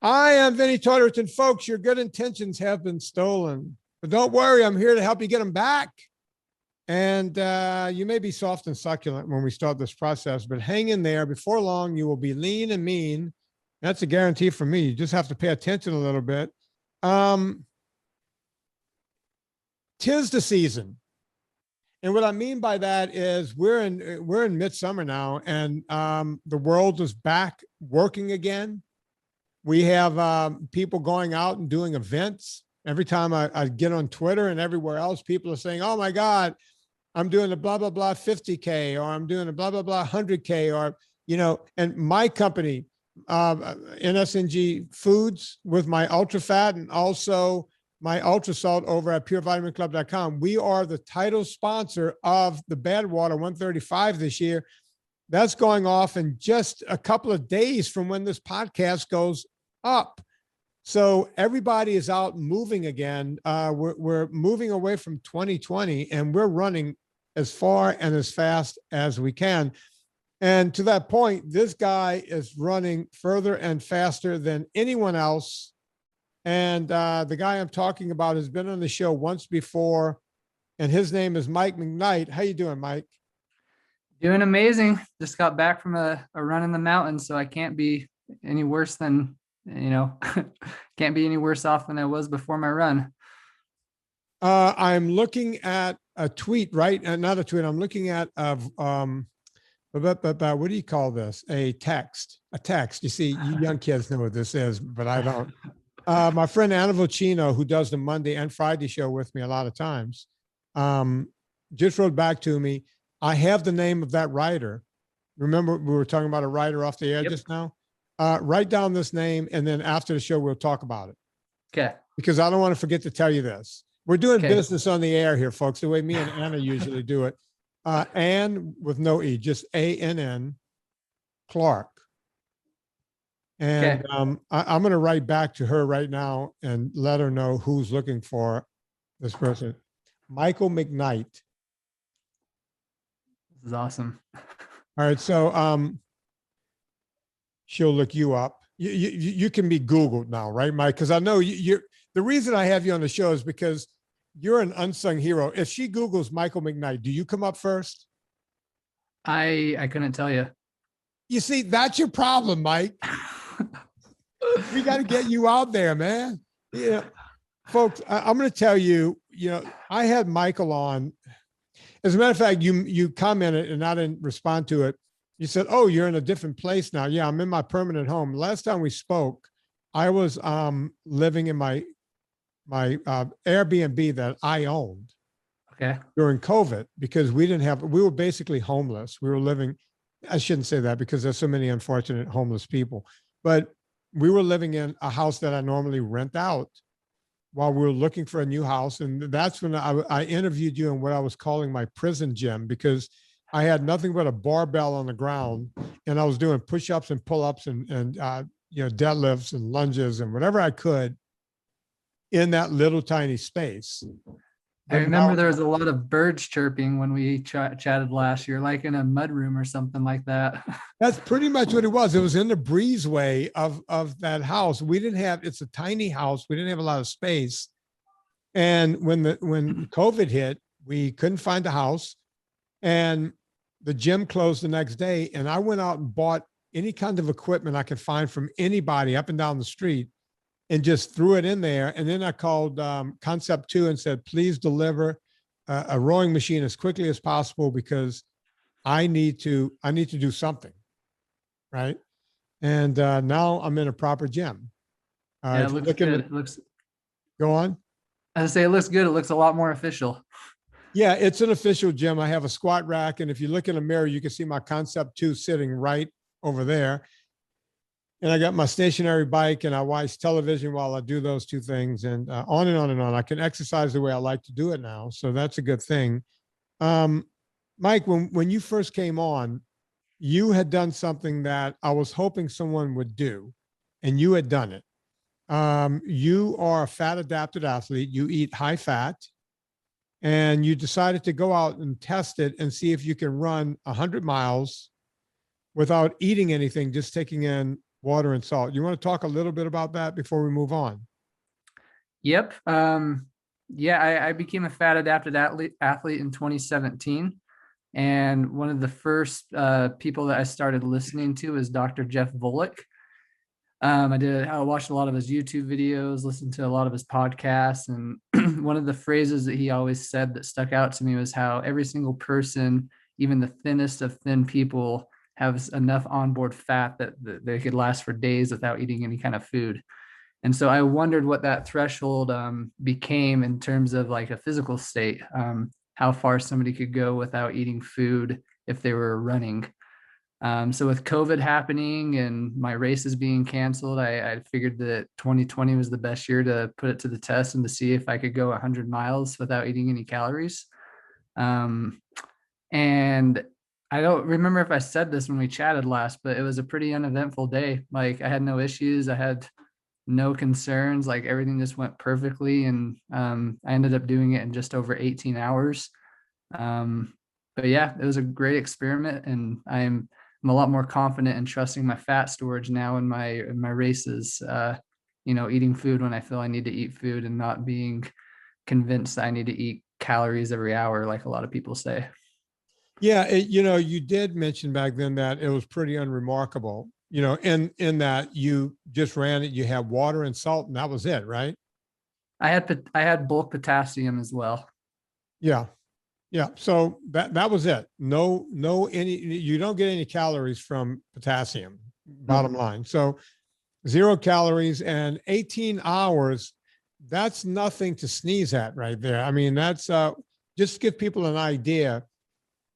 I am Vinnie Todderton. Folks, your good intentions have been stolen. But don't worry, I'm here to help you get them back. And you may be soft and succulent when we start this process, but hang in there. Before long, you will be lean and mean. That's a guarantee from me. You just have to pay attention a little bit. Tis the season. And what I mean by that is we're in midsummer now, and the world is back working again. We have people going out and doing events. Every time I get on Twitter and everywhere else, people are saying, oh my God, I'm doing a blah, blah, blah 50K, or I'm doing a blah, blah, blah 100K, or, you know, and my company, NSNG Foods, with my ultra fat and also my ultra salt over at purevitaminclub.com. We are the title sponsor of the Badwater 135 this year. That's going off in just a couple of days from when this podcast goes up. So everybody is out moving again. We're moving away from 2020, and we're running as far and as fast as we can. And to that point, this guy is running further and faster than anyone else. And the guy I'm talking about has been on the show once before, and his name is Mike McKnight. How you doing, Mike? Doing amazing. Just got back from a run in the mountains, so I can't be any worse than, can't be any worse off than I was before my run. I'm looking at a tweet, right? Not a tweet. I'm looking at what do you call this? A text. You see, you young kids know what this is, but I don't. My friend Anna Vocino, who does the Monday and Friday show with me a lot of times, just wrote back to me. I have the name of that writer. Remember, we were talking about a writer off the air just now? Write down this name, and then after the show, we'll talk about it. Okay. Because I don't want to forget to tell you this. We're doing business on the air here, folks, the way me and Anna usually do it. Ann with no E, just A-N-N, Clark. And I'm going to write back to her right now and let her know who's looking for this person. Michael McKnight. This is awesome. All right. So she'll look you up. You can be Googled now, right, Mike? Because I know you're the reason I have you on the show is because you're an unsung hero. If she Googles Michael McKnight, do you come up first? I couldn't tell you. You see, that's your problem, Mike. We got to get you out there, man. Yeah, folks, I'm going to tell you, I had Michael on. As a matter of fact, you commented and I didn't respond to it. You said, oh, you're in a different place now. Yeah, I'm in my permanent home. Last time we spoke, I was living in my Airbnb that I owned during COVID, because we were basically homeless. We were living, I shouldn't say that because there's so many unfortunate homeless people, but we were living in a house that I normally rent out while we were looking for a new house. And that's when I interviewed you in what I was calling my prison gym, because I had nothing but a barbell on the ground, and I was doing push-ups and pull-ups and deadlifts and lunges and whatever I could in that little tiny space. I remember there was a lot of birds chirping when we chatted last year, like in a mudroom or something like that. That's pretty much what it was. It was in the breezeway of that house. It's a tiny house. We didn't have a lot of space. And when COVID hit, we couldn't find a house, and the gym closed the next day. And I went out and bought any kind of equipment I could find from anybody up and down the street and just threw it in there. And then I called Concept 2 and said, please deliver a rowing machine as quickly as possible, because I need to do something. Right. And now I'm in a proper gym. Yeah, it looks good. Go on. I say it looks good. It looks a lot more official. Yeah, it's an official gym. I have a squat rack, and if you look in a mirror, you can see my Concept 2 sitting right over there. And I got my stationary bike, and I watch television while I do those two things, and on and on and on. I can exercise the way I like to do it now, so that's a good thing. Mike, when you first came on, you had done something that I was hoping someone would do, and you had done it. You are a fat-adapted athlete. You eat high fat. And you decided to go out and test it and see if you can run 100 miles without eating anything, just taking in water and salt. You want to talk a little bit about that before we move on? Yep. Yeah, I became a fat adapted athlete in 2017. And one of the first people that I started listening to is Dr. Jeff Volek. I watched a lot of his YouTube videos, listened to a lot of his podcasts. And one of the phrases that he always said that stuck out to me was how every single person, even the thinnest of thin people, has enough onboard fat that they could last for days without eating any kind of food. And so I wondered what that threshold became in terms of like a physical state, how far somebody could go without eating food if they were running. So with COVID happening and my races being canceled, I figured that 2020 was the best year to put it to the test and to see if I could go 100 miles without eating any calories. And I don't remember if I said this when we chatted last, but it was a pretty uneventful day. Like I had no issues. I had no concerns. Like everything just went perfectly. And I ended up doing it in just over 18 hours. But yeah, it was a great experiment, and I'm a lot more confident in trusting my fat storage now in my races, eating food when I feel I need to eat food and not being convinced I need to eat calories every hour, like a lot of people say. Yeah, you did mention back then that it was pretty unremarkable, in that you just ran it, you had water and salt, and that was it, right? I had bulk potassium as well. Yeah. Yeah. So that was it. No, you don't get any calories from potassium, bottom line. So 0 calories and 18 hours. That's nothing to sneeze at right there. I mean, that's just to give people an idea.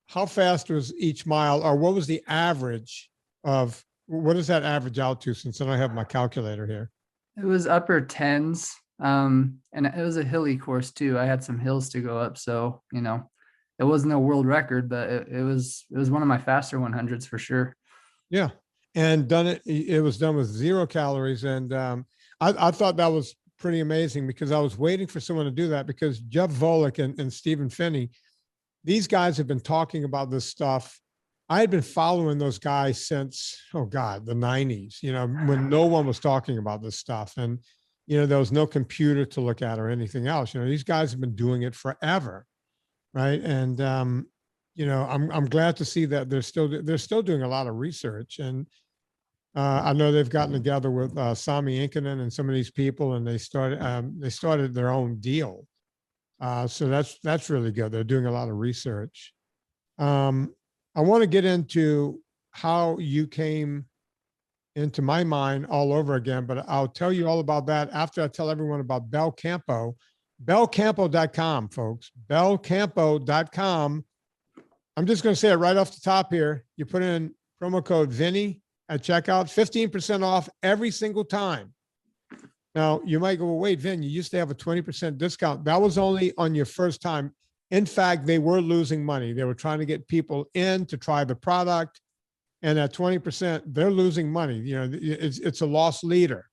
How fast was each mile, or what was the average of, what does that average out to, since I don't have my calculator here? It was upper tens. And it was a hilly course too. I had some hills to go up. So, it wasn't a world record, but it was one of my faster 100s for sure. Yeah. And it was done with 0 calories. And I thought that was pretty amazing, because I was waiting for someone to do that, because Jeff Volek and Stephen Finney, these guys have been talking about this stuff. I had been following those guys since, oh God, the 90s, when no one was talking about this stuff. And, there was no computer to look at or anything else. These guys have been doing it forever. Right. And, I'm glad to see that they're still doing a lot of research. And I know they've gotten together with Sami Inkinen and some of these people, and they started their own deal. So that's really good. They're doing a lot of research. I want to get into how you came into my mind all over again, but I'll tell you all about that after I tell everyone about Belcampo. Belcampo.com, folks. Belcampo.com. I'm just going to say it right off the top here. You put in promo code Vinnie at checkout, 15% off every single time. Now, you might go, well, wait, Vin, you used to have a 20% discount. That was only on your first time. In fact, they were losing money. They were trying to get people in to try the product. And at 20%, they're losing money. It's a loss leader.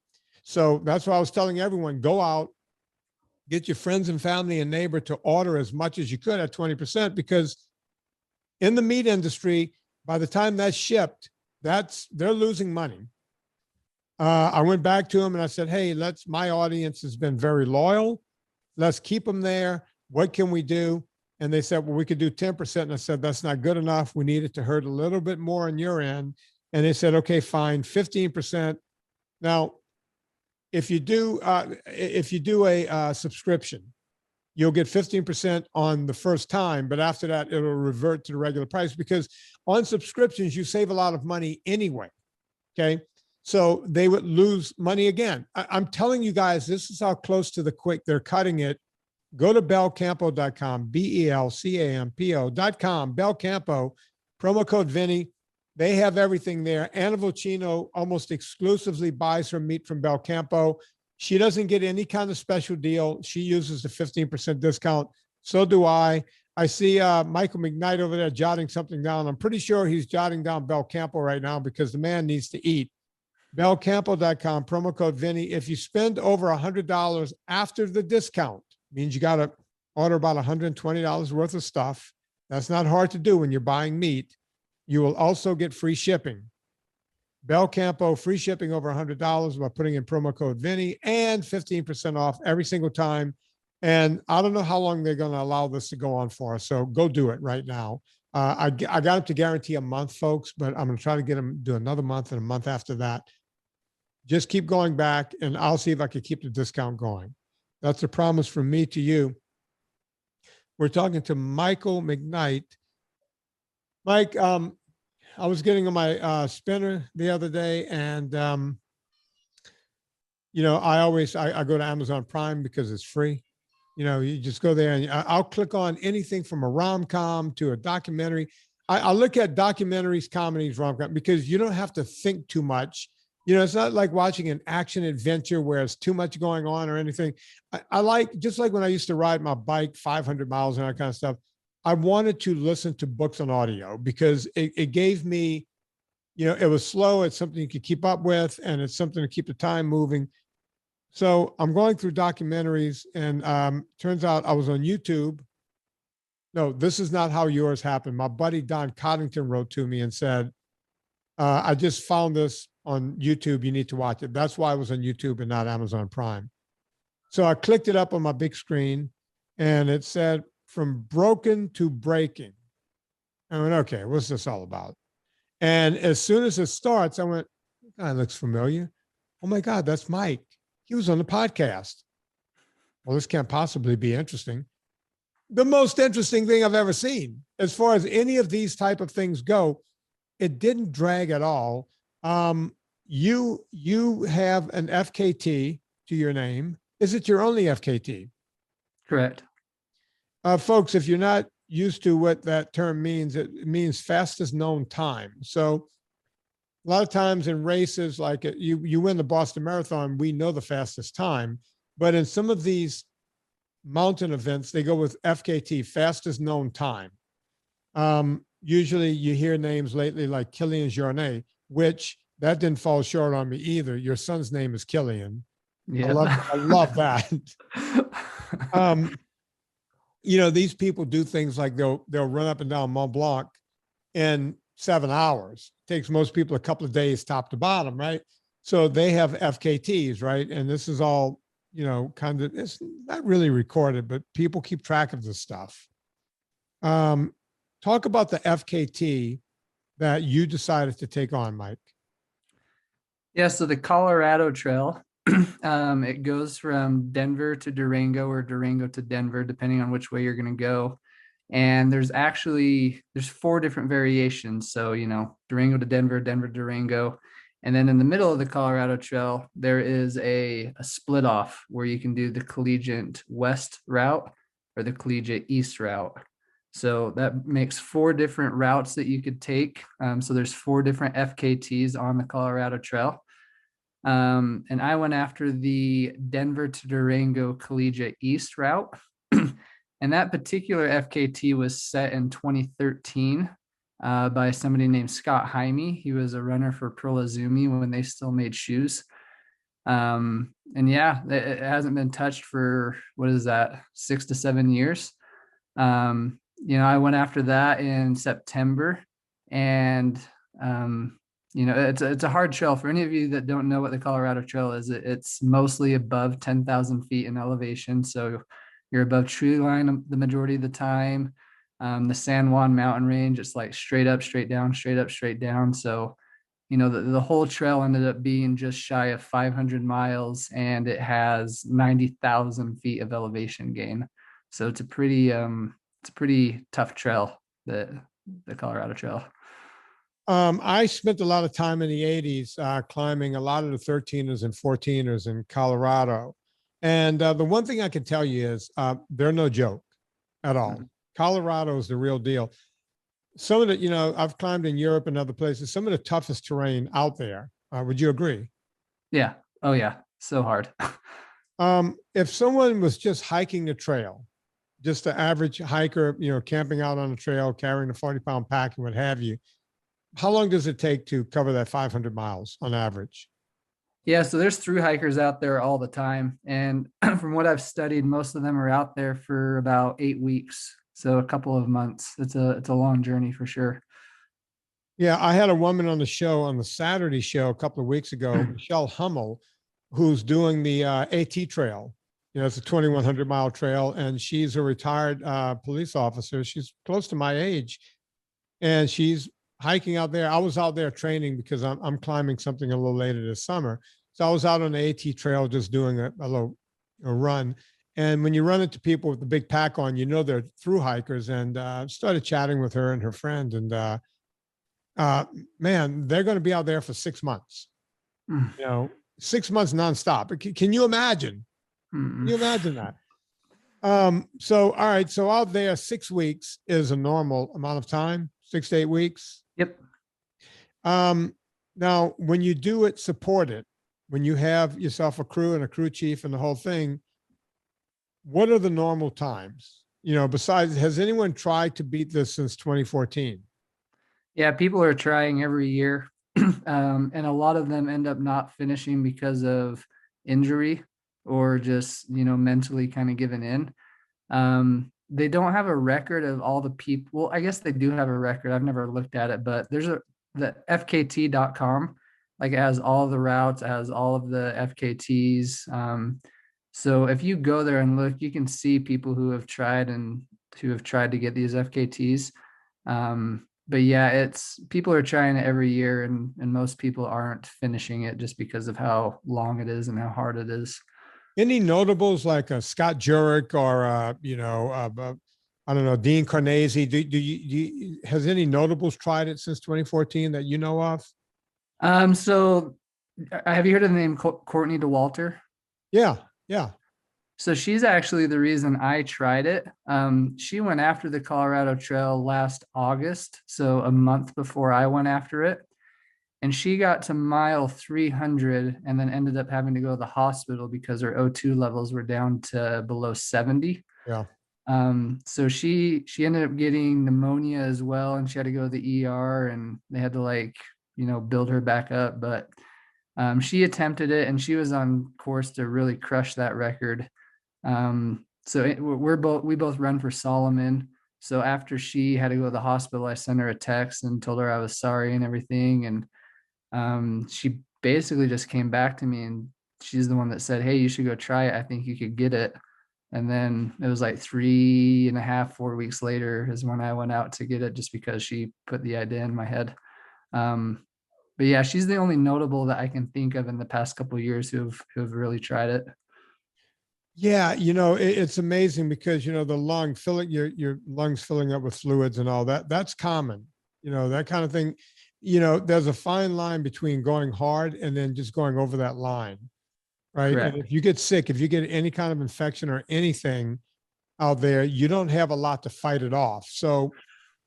So that's why I was telling everyone, go out, get your friends and family and neighbor to order as much as you could at 20%, because in the meat industry, by the time that's shipped, they're losing money. I went back to him and I said, hey, my audience has been very loyal. Let's keep them there. What can we do? And they said, well, we could do 10%. And I said, that's not good enough. We need it to hurt a little bit more on your end. And they said, okay, fine, 15%. Now, if you do a subscription, you'll get 15% on the first time, but after that, it'll revert to the regular price, because on subscriptions, you save a lot of money anyway. Okay. So they would lose money again. I'm telling you guys, this is how close to the quick they're cutting it. Go to belcampo.com, BELCAMPO.com, Belcampo, promo code Vinnie. They have everything there. Anna Vocino almost exclusively buys her meat from Belcampo. She doesn't get any kind of special deal. She uses the 15% discount. So do I. I see Michael McKnight over there jotting something down. I'm pretty sure he's jotting down Belcampo right now, because the man needs to eat. Belcampo.com, promo code Vinnie. If you spend over $100 after the discount, means you got to order about $120 worth of stuff. That's not hard to do when you're buying meat. You will also get free shipping. Belcampo, free shipping over $100 by putting in promo code Vinnie, and 15% off every single time. And I don't know how long they're going to allow this to go on for. So go do it right now. I got them to guarantee a month, folks, but I'm going to try to get them to do another month and a month after that. Just keep going back, and I'll see if I can keep the discount going. That's a promise from me to you. We're talking to Michael McKnight. Mike, I was getting on my spinner the other day, and I go to Amazon Prime because it's free. You just go there and I'll click on anything from a rom-com to a documentary. I look at documentaries, comedies, rom-com, because you don't have to think too much. It's not like watching an action adventure where it's too much going on or anything. I like, just like when I used to ride my bike 500 miles and that kind of stuff, I wanted to listen to books on audio because it gave me, it was slow. It's something you could keep up with, and it's something to keep the time moving. So I'm going through documentaries, and turns out I was on YouTube. No, this is not how yours happened. My buddy Don Coddington wrote to me and said, I just found this on YouTube. You need to watch it. That's why I was on YouTube and not Amazon Prime. So I clicked it up on my big screen, and it said, From Broken to Breaking. I went, okay, what's this all about? And as soon as it starts, I went, that looks familiar. Oh my God, that's Mike. He was on the podcast. Well, this can't possibly be interesting. The most interesting thing I've ever seen. As far as any of these type of things go, it didn't drag at all. You have an FKT to your name. Is it your only FKT? Correct. Folks, if you're not used to what that term means, it means fastest known time. So a lot of times in races, like you win the Boston Marathon, we know the fastest time. But in some of these mountain events, they go with FKT, fastest known time. Usually you hear names lately like Kilian Jornet, which that didn't fall short on me either. Your son's name is Kilian. Yeah. I love that. These people do things like they'll run up and down Mont Blanc in 7 hours. It takes most people a couple of days top to bottom, right? So they have FKTs, right? And this is all, kind of, it's not really recorded, but people keep track of this stuff. Talk about the FKT that you decided to take on, Mike. Yeah, so the Colorado Trail, it goes from Denver to Durango or Durango to Denver, depending on which way you're going to go. And there's 4 different variations. So, Durango to Denver, Denver to Durango. And then in the middle of the Colorado Trail, there is a split off where you can do the collegiate west route or the collegiate east route. So that makes 4 different routes that you could take. So there's 4 different FKTs on the Colorado Trail. And I went after the Denver to Durango collegiate east route. And that particular FKT was set in 2013 by somebody named Scott Jaime. He was a runner for Prolazumi when they still made shoes. And yeah, it hasn't been touched for, 6 to 7 years. I went after that in September, and it's a hard trail. For any of you that don't know what the Colorado Trail is, it's mostly above 10,000 feet in elevation. So you're above tree line the majority of the time. The San Juan mountain range, it's like straight up, straight down, straight up, straight down. So, the whole trail ended up being just shy of 500 miles, and it has 90,000 feet of elevation gain. So it's a pretty tough trail, the Colorado Trail. I spent a lot of time in the 80s climbing a lot of the 13ers and 14ers in Colorado. And the one thing I can tell you is they're no joke at all. Colorado is the real deal. Some of the, I've climbed in Europe and other places, some of the toughest terrain out there. Would you agree? Yeah. Oh, yeah. So hard. If someone was just hiking the trail, just the average hiker, camping out on the trail, carrying a 40-pound pack and what have you, how long does it take to cover that 500 miles on average? Yeah, so there's thru hikers out there all the time. And from what I've studied, most of them are out there for about 8 weeks. So a couple of months. It's a long journey for sure. Yeah, I had a woman on the show on the Saturday show a couple of weeks ago, Michelle Hummel, who's doing the AT trail. You know, it's a 2,100-mile trail, and she's a retired police officer. She's close to my age, and she's hiking out there. I was out there training because I'm climbing something a little later this summer. So I was out on the AT trail just doing a little run. And when you run into people with the big pack on, you know they're through hikers. And started chatting with her and her friend. And man, they're going to be out there for 6 months. You know, 6 months nonstop. Can you imagine? Can you imagine that? So all right, so out there 6 weeks is a normal amount of time, 6 to 8 weeks. Yep. Now when you do it supported, when you have yourself a crew and a crew chief and the whole thing, what are the normal times? You know, besides, has anyone tried to beat this since 2014? Yeah, people are trying every year. And a lot of them end up not finishing because of injury or just, mentally kind of giving in. They don't have a record of all the people. Well, I guess they do have a record. I've never looked at it, but there's the FKT.com, like it has all the routes, it has all of the FKTs. So if you go there and look, you can see people who have tried to get these FKTs. But yeah, it's people are trying it every year, and most people aren't finishing it just because of how long it is and how hard it is. Any notables like Scott Jurek or I don't know, Dean Carnesi? Has any notables tried it since 2014 that you know of? So have you heard of the name Courtney DeWalter? Yeah, yeah. So she's actually the reason I tried it. She went after the Colorado Trail last August, so a month before I went after it. And she got to mile 300 and then ended up having to go to the hospital because her O2 levels were down to below 70. Yeah. So she ended up getting pneumonia as well, and she had to go to the ER, and they had to build her back up. But she attempted it, and she was on course to really crush that record. We both run for Solomon. So after she had to go to the hospital, I sent her a text and told her I was sorry and everything. And she basically just came back to me, and she's the one that said, "Hey, you should go try it. I think you could get it." And then it was like 3.5, 4 weeks later is when I went out to get it, just because she put the idea in my head. But yeah, she's the only notable that I can think of in the past couple of years who've really tried it. Yeah, it's amazing because the lung filling your lungs filling up with fluids and all that. That's common, that kind of thing. There's a fine line between going hard and then just going over that line, right? Correct. And if you get sick, if you get any kind of infection or anything out there, you don't have a lot to fight it off. So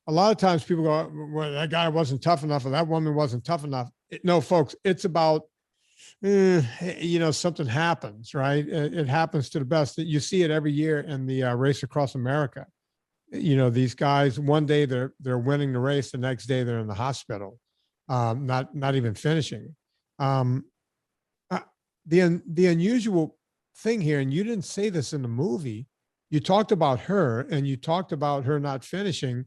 a lot of times people go, "Well, that guy wasn't tough enough, or that woman wasn't tough enough." No, folks, it's about something happens, right? It happens to the best. You see it every year in the race across America. These guys, one day they're winning the race, the next day they're in the hospital, not even finishing. The unusual thing here, and you didn't say this in the movie, you talked about her and you talked about her not finishing.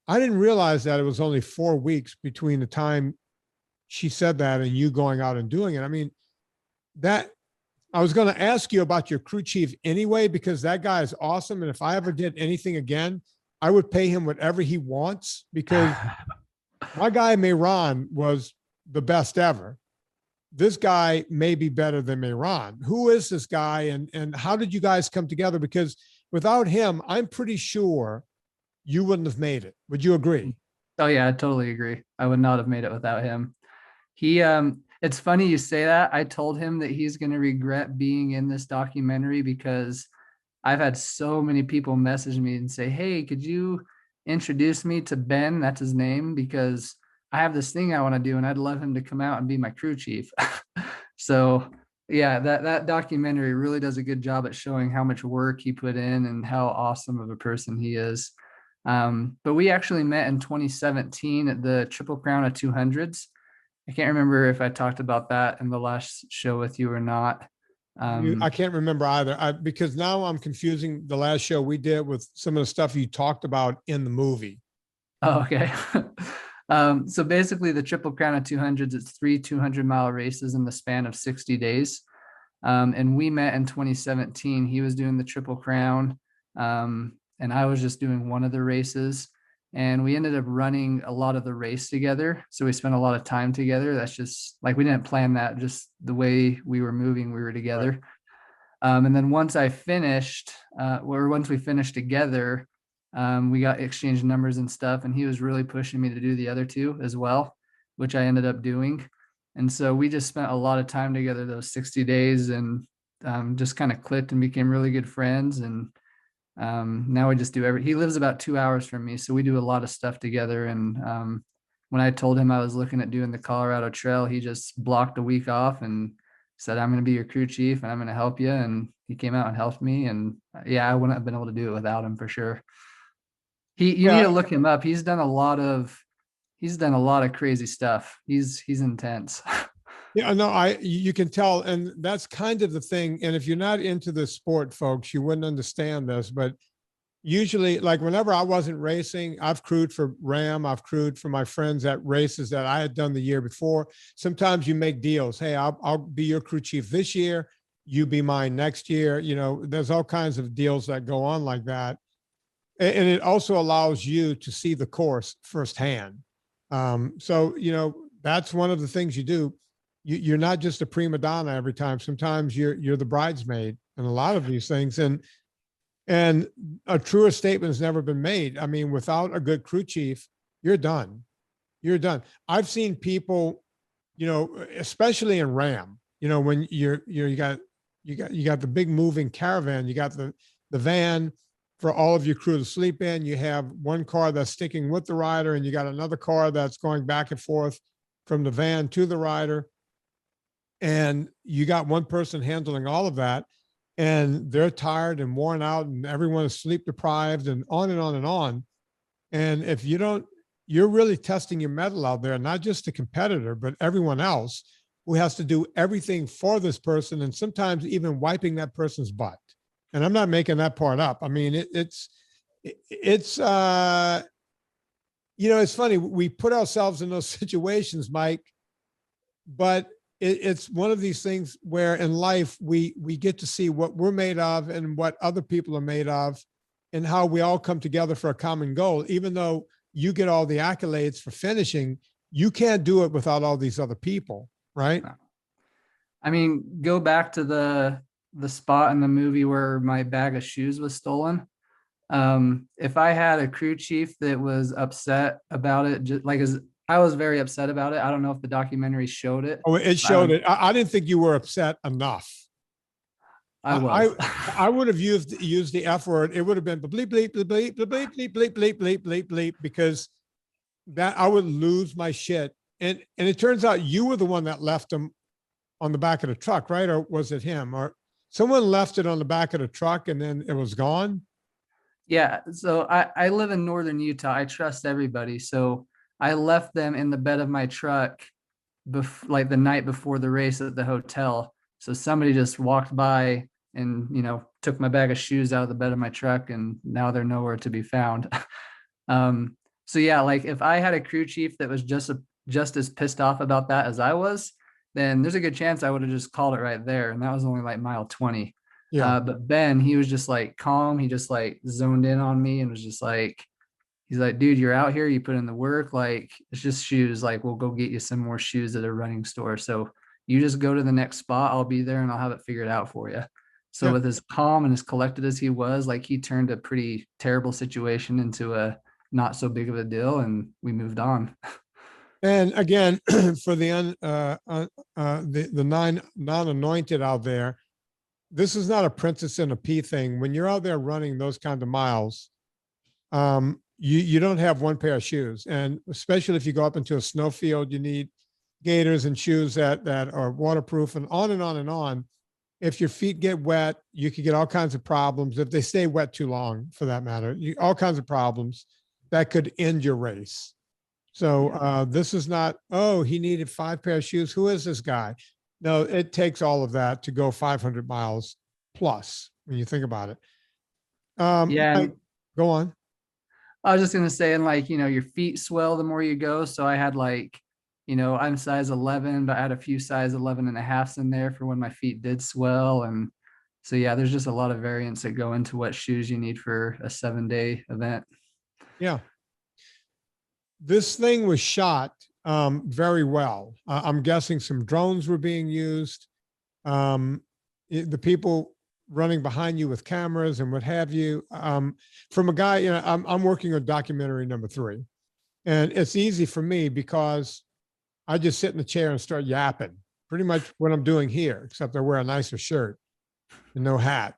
I didn't realize that it was only 4 weeks between the time she said that and you going out and doing it. I mean, that I was going to ask you about your crew chief anyway, because that guy is awesome. And if I ever did anything again, I would pay him whatever he wants, because my guy, Mehran, was the best ever. This guy may be better than Mehran. Who is this guy? And how did you guys come together? Because without him, I'm pretty sure you wouldn't have made it. Would you agree? Oh yeah, I totally agree. I would not have made it without him. It's funny you say that. I told him that he's going to regret being in this documentary, because I've had so many people message me and say, "Hey, could you introduce me to Ben?" That's his name, because I have this thing I want to do and I'd love him to come out and be my crew chief. So yeah, that documentary really does a good job at showing how much work he put in and how awesome of a person he is. But we actually met in 2017 at the Triple Crown of 200s. I can't remember if I talked about that in the last show with you or not. I can't remember either, because now I'm confusing the last show we did with some of the stuff you talked about in the movie. Oh, okay. So basically the Triple Crown of 200s, it's 3 200-mile races in the span of 60 days. And we met in 2017. He was doing the Triple Crown, and I was just doing one of the races. And we ended up running a lot of the race together. So we spent a lot of time together. That's just like, we didn't plan that, just the way we were moving, we were together. Right. And then once I finished, once we finished together, we got exchanged numbers and stuff, and he was really pushing me to do the other two as well, which I ended up doing. And so we just spent a lot of time together those 60 days, and just kind of clicked and became really good friends. And now we just do he lives about 2 hours from me, so we do a lot of stuff together. And when I told him I was looking at doing the Colorado Trail, he just blocked a week off and said, I'm going to be your crew chief and I'm going to help you. And he came out and helped me. And yeah, I wouldn't have been able to do it without him for sure. You need to look him up. He's done a lot of crazy stuff. He's intense. Yeah, no, you can tell. And that's kind of the thing. And if you're not into the sport, folks, you wouldn't understand this, but usually, like whenever I wasn't racing, I've crewed for Ram, I've crewed for my friends at races that I had done the year before. Sometimes you make deals. Hey, I'll be your crew chief this year, you be mine next year. You know, there's all kinds of deals that go on like that. And it also allows you to see the course firsthand. So, you know, that's one of the things you do. You're not just a prima donna every time. Sometimes you're the bridesmaid in a lot of these things. And a truer statement has never been made. I mean, without a good crew chief, you're done. You're done. I've seen people, you know, especially in Ram, you know, when you got the big moving caravan, you got the van for all of your crew to sleep in. You have one car that's sticking with the rider, and you got another car that's going back and forth from the van to the rider. And you got one person handling all of that. And they're tired and worn out, and everyone is sleep deprived, and on and on and on. And if you don't, you're really testing your mettle out there, not just the competitor, but everyone else who has to do everything for this person, and sometimes even wiping that person's butt. And I'm not making that part up. I mean, it's you know, it's funny. We put ourselves in those situations, Mike, but it's one of these things where in life we get to see what we're made of and what other people are made of, and how we all come together for a common goal. Even though you get all the accolades for finishing, you can't do it without all these other people, right? I mean, go back to the spot in the movie where my bag of shoes was stolen. If I had a crew chief that was upset about it, just like I was very upset about it. I don't know if the documentary showed it. Oh, it showed it. I didn't think you were upset enough. I was. I would have used the F word. It would have been bleep, bleep, bleep, bleep, bleep, bleep, bleep, bleep, bleep, bleep, bleep, because that I would lose my shit. And it turns out you were the one that left him on the back of the truck, right? Or was it him? Or someone left it on the back of the truck and then it was gone? Yeah. So I live in northern Utah. I trust everybody. So I left them in the bed of my truck like the night before the race at the hotel. So somebody just walked by and, you know, took my bag of shoes out of the bed of my truck, and now they're nowhere to be found. So yeah, like if I had a crew chief that was just as pissed off about that as I was, then there's a good chance I would have just called it right there. And that was only like mile 20. Yeah. But Ben, he was just like calm. He just like zoned in on me and was just like, he's like, dude, you're out here, you put in the work, like it's just shoes, like we'll go get you some more shoes at a running store. So you just go to the next spot, I'll be there and I'll have it figured out for you. So Yeah. with as calm and as collected as he was, like he turned a pretty terrible situation into a not so big of a deal, and we moved on. And again, for the non-anointed out there, this is not a princess and a pea thing. When you're out there running those kind of miles, you don't have one pair of shoes. And especially if you go up into a snow field, you need gaiters and shoes that are waterproof, and on and on and on. If your feet get wet, you could get all kinds of problems. If they stay wet too long, for that matter, all kinds of problems that could end your race. So this is not, oh, he needed 5 pair of shoes. Who is this guy? No, it takes all of that to go 500 miles plus when you think about it. Yeah. Go on. I was just gonna say, and like, your feet swell the more you go. So I had like, I'm size 11, but I had a few size 11 and a halves in there for when my feet did swell. And so, yeah, there's just a lot of variants that go into what shoes you need for a 7-day event. Yeah. This thing was shot very well. I'm guessing some drones were being used. The people running behind you with cameras and what have you. From a guy, I'm working on documentary number 3, and it's easy for me because I just sit in the chair and start yapping. Pretty much what I'm doing here, except I wear a nicer shirt and no hat.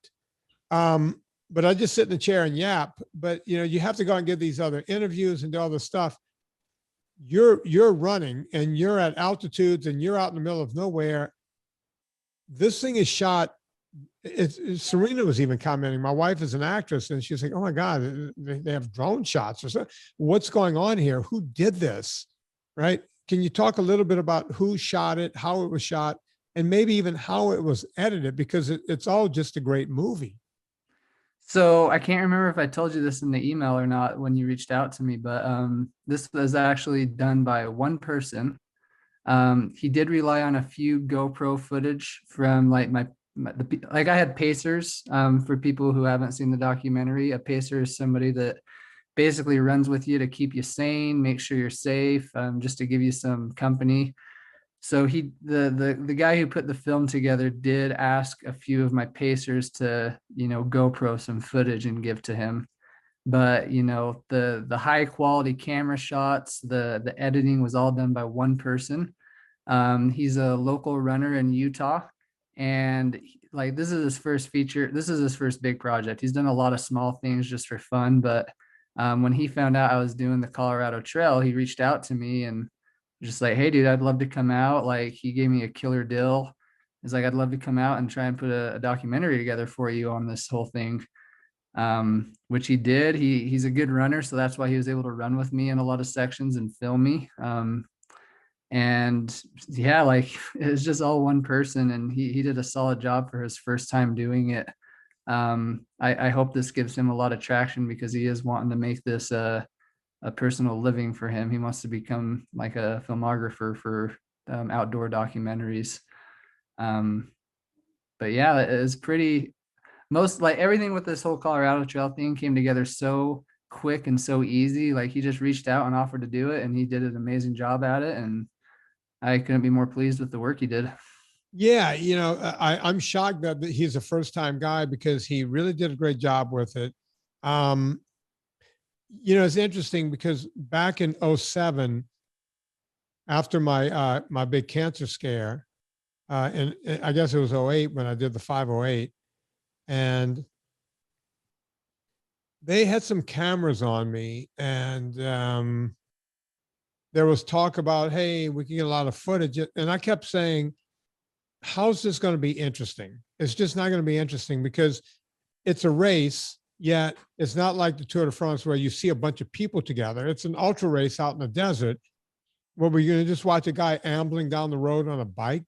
But I just sit in the chair and yap. But you have to go and get these other interviews and do all this stuff. You're running and you're at altitudes and you're out in the middle of nowhere. This thing is shot. Serena was even commenting. My wife is an actress, and she's like, "Oh my God, they have drone shots or something. What's going on here? Who did this?" Right? Can you talk a little bit about who shot it, how it was shot, and maybe even how it was edited? Because it's all just a great movie. So I can't remember if I told you this in the email or not when you reached out to me, but this was actually done by one person. He did rely on a few GoPro footage from like like I had pacers. For people who haven't seen the documentary, a pacer is somebody that basically runs with you to keep you sane, make sure you're safe, just to give you some company. So the guy who put the film together did ask a few of my pacers to, GoPro some footage and give to him. But the high quality camera shots, the editing was all done by one person. He's a local runner in Utah, and like this is his first feature. This is his first big project. He's done a lot of small things just for fun, but when he found out I was doing the Colorado Trail, he reached out to me and just like, "Hey, dude, I'd love to come out." Like he gave me a killer deal. He's like, "I'd love to come out and try and put a documentary together for you on this whole thing," which he did. He's a good runner, so that's why he was able to run with me in a lot of sections and film me. And yeah, like it's just all one person, and he did a solid job for his first time doing it. I hope this gives him a lot of traction because he is wanting to make this a personal living for him. He wants to become like a filmographer for outdoor documentaries. But yeah, it's pretty, most like everything with this whole Colorado Trail thing came together so quick and so easy. Like he just reached out and offered to do it, and he did an amazing job at it. And I couldn't be more pleased with the work he did. Yeah, I'm shocked that he's a first-time guy because he really did a great job with it. It's interesting because back in 07, after my big cancer scare, and I guess it was 08 when I did the 508, and they had some cameras on me, and there was talk about, hey, we can get a lot of footage. And I kept saying, how's this going to be interesting? It's just not going to be interesting because it's a race, yet it's not like the Tour de France where you see a bunch of people together. It's an ultra race out in the desert where we're going to just watch a guy ambling down the road on a bike.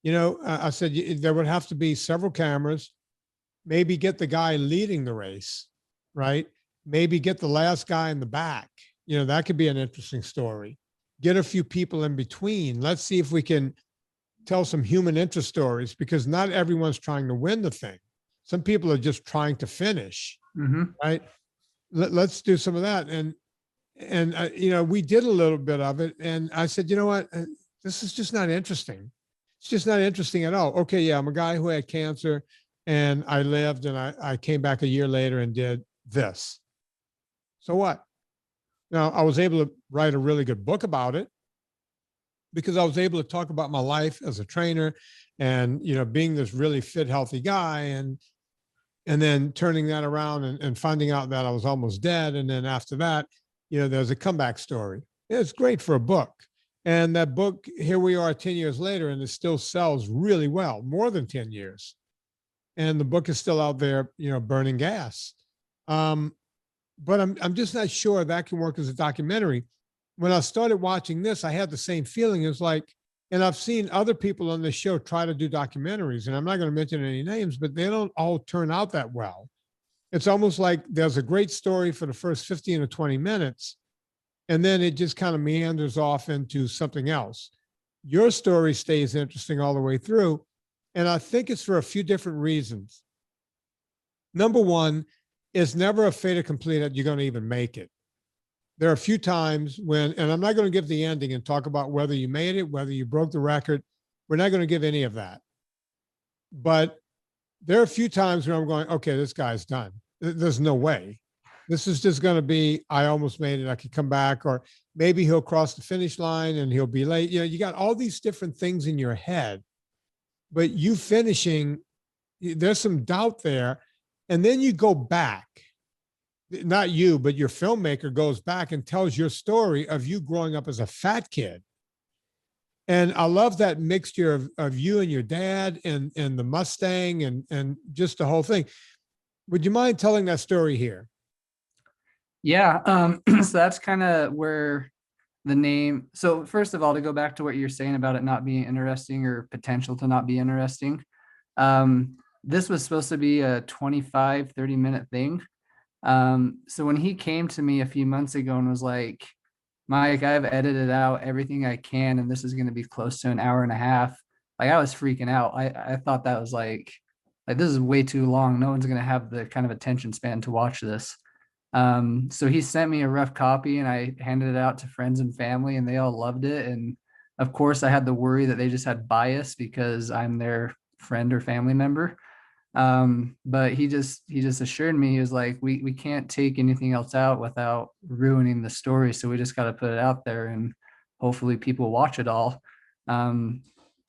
I said there would have to be several cameras, maybe get the guy leading the race, right? Maybe get the last guy in the back. That could be an interesting story. Get a few people in between. Let's see if we can tell some human interest stories because not everyone's trying to win the thing. Some people are just trying to finish, right? Let's do some of that. And we did a little bit of it. And I said, you know what? This is just not interesting. It's just not interesting at all. Okay, yeah, I'm a guy who had cancer and I lived and I came back a year later and did this. So what? Now, I was able to write a really good book about it because I was able to talk about my life as a trainer and, being this really fit, healthy guy and then turning that around and finding out that I was almost dead. And then after that, there's a comeback story. It's great for a book. And that book, here we are 10 years later, and it still sells really well, more than 10 years. And the book is still out there, burning gas. But I'm just not sure that can work as a documentary. When I started watching this, I had the same feeling. It was like, and I've seen other people on this show try to do documentaries, and I'm not going to mention any names, but they don't all turn out that well. It's almost like there's a great story for the first 15 or 20 minutes, and then it just kind of meanders off into something else. Your story stays interesting all the way through. And I think it's for a few different reasons. Number one, it's never a fait accompli that you're going to even make it. There are a few times when, and I'm not going to give the ending and talk about whether you made it, whether you broke the record. We're not going to give any of that. But there are a few times where I'm going, okay, this guy's done. There's no way. This is just going to be, I almost made it. I could come back, or maybe he'll cross the finish line and he'll be late. You know, you got all these different things in your head, but you finishing, there's some doubt there. And then you go back, not you, but your filmmaker goes back and tells your story of you growing up as a fat kid. And I love that mixture of you and your dad and the Mustang and just the whole thing. Would you mind telling that story here? Yeah. So that's kind of where the name. So first of all, to go back to what you're saying about it not being interesting or potential to not be interesting. This was supposed to be a 25, 30-minute thing. So when he came to me a few months ago and was like, Mike, I've edited out everything I can, and this is going to be close to an hour and a half. Like, I was freaking out. I thought that was like this is way too long. No one's going to have the kind of attention span to watch this. So he sent me a rough copy and I handed it out to friends and family and they all loved it. And of course I had the worry that they just had bias because I'm their friend or family member. But he just assured me, he was like, we can't take anything else out without ruining the story. So we just got to put it out there and hopefully people watch it all.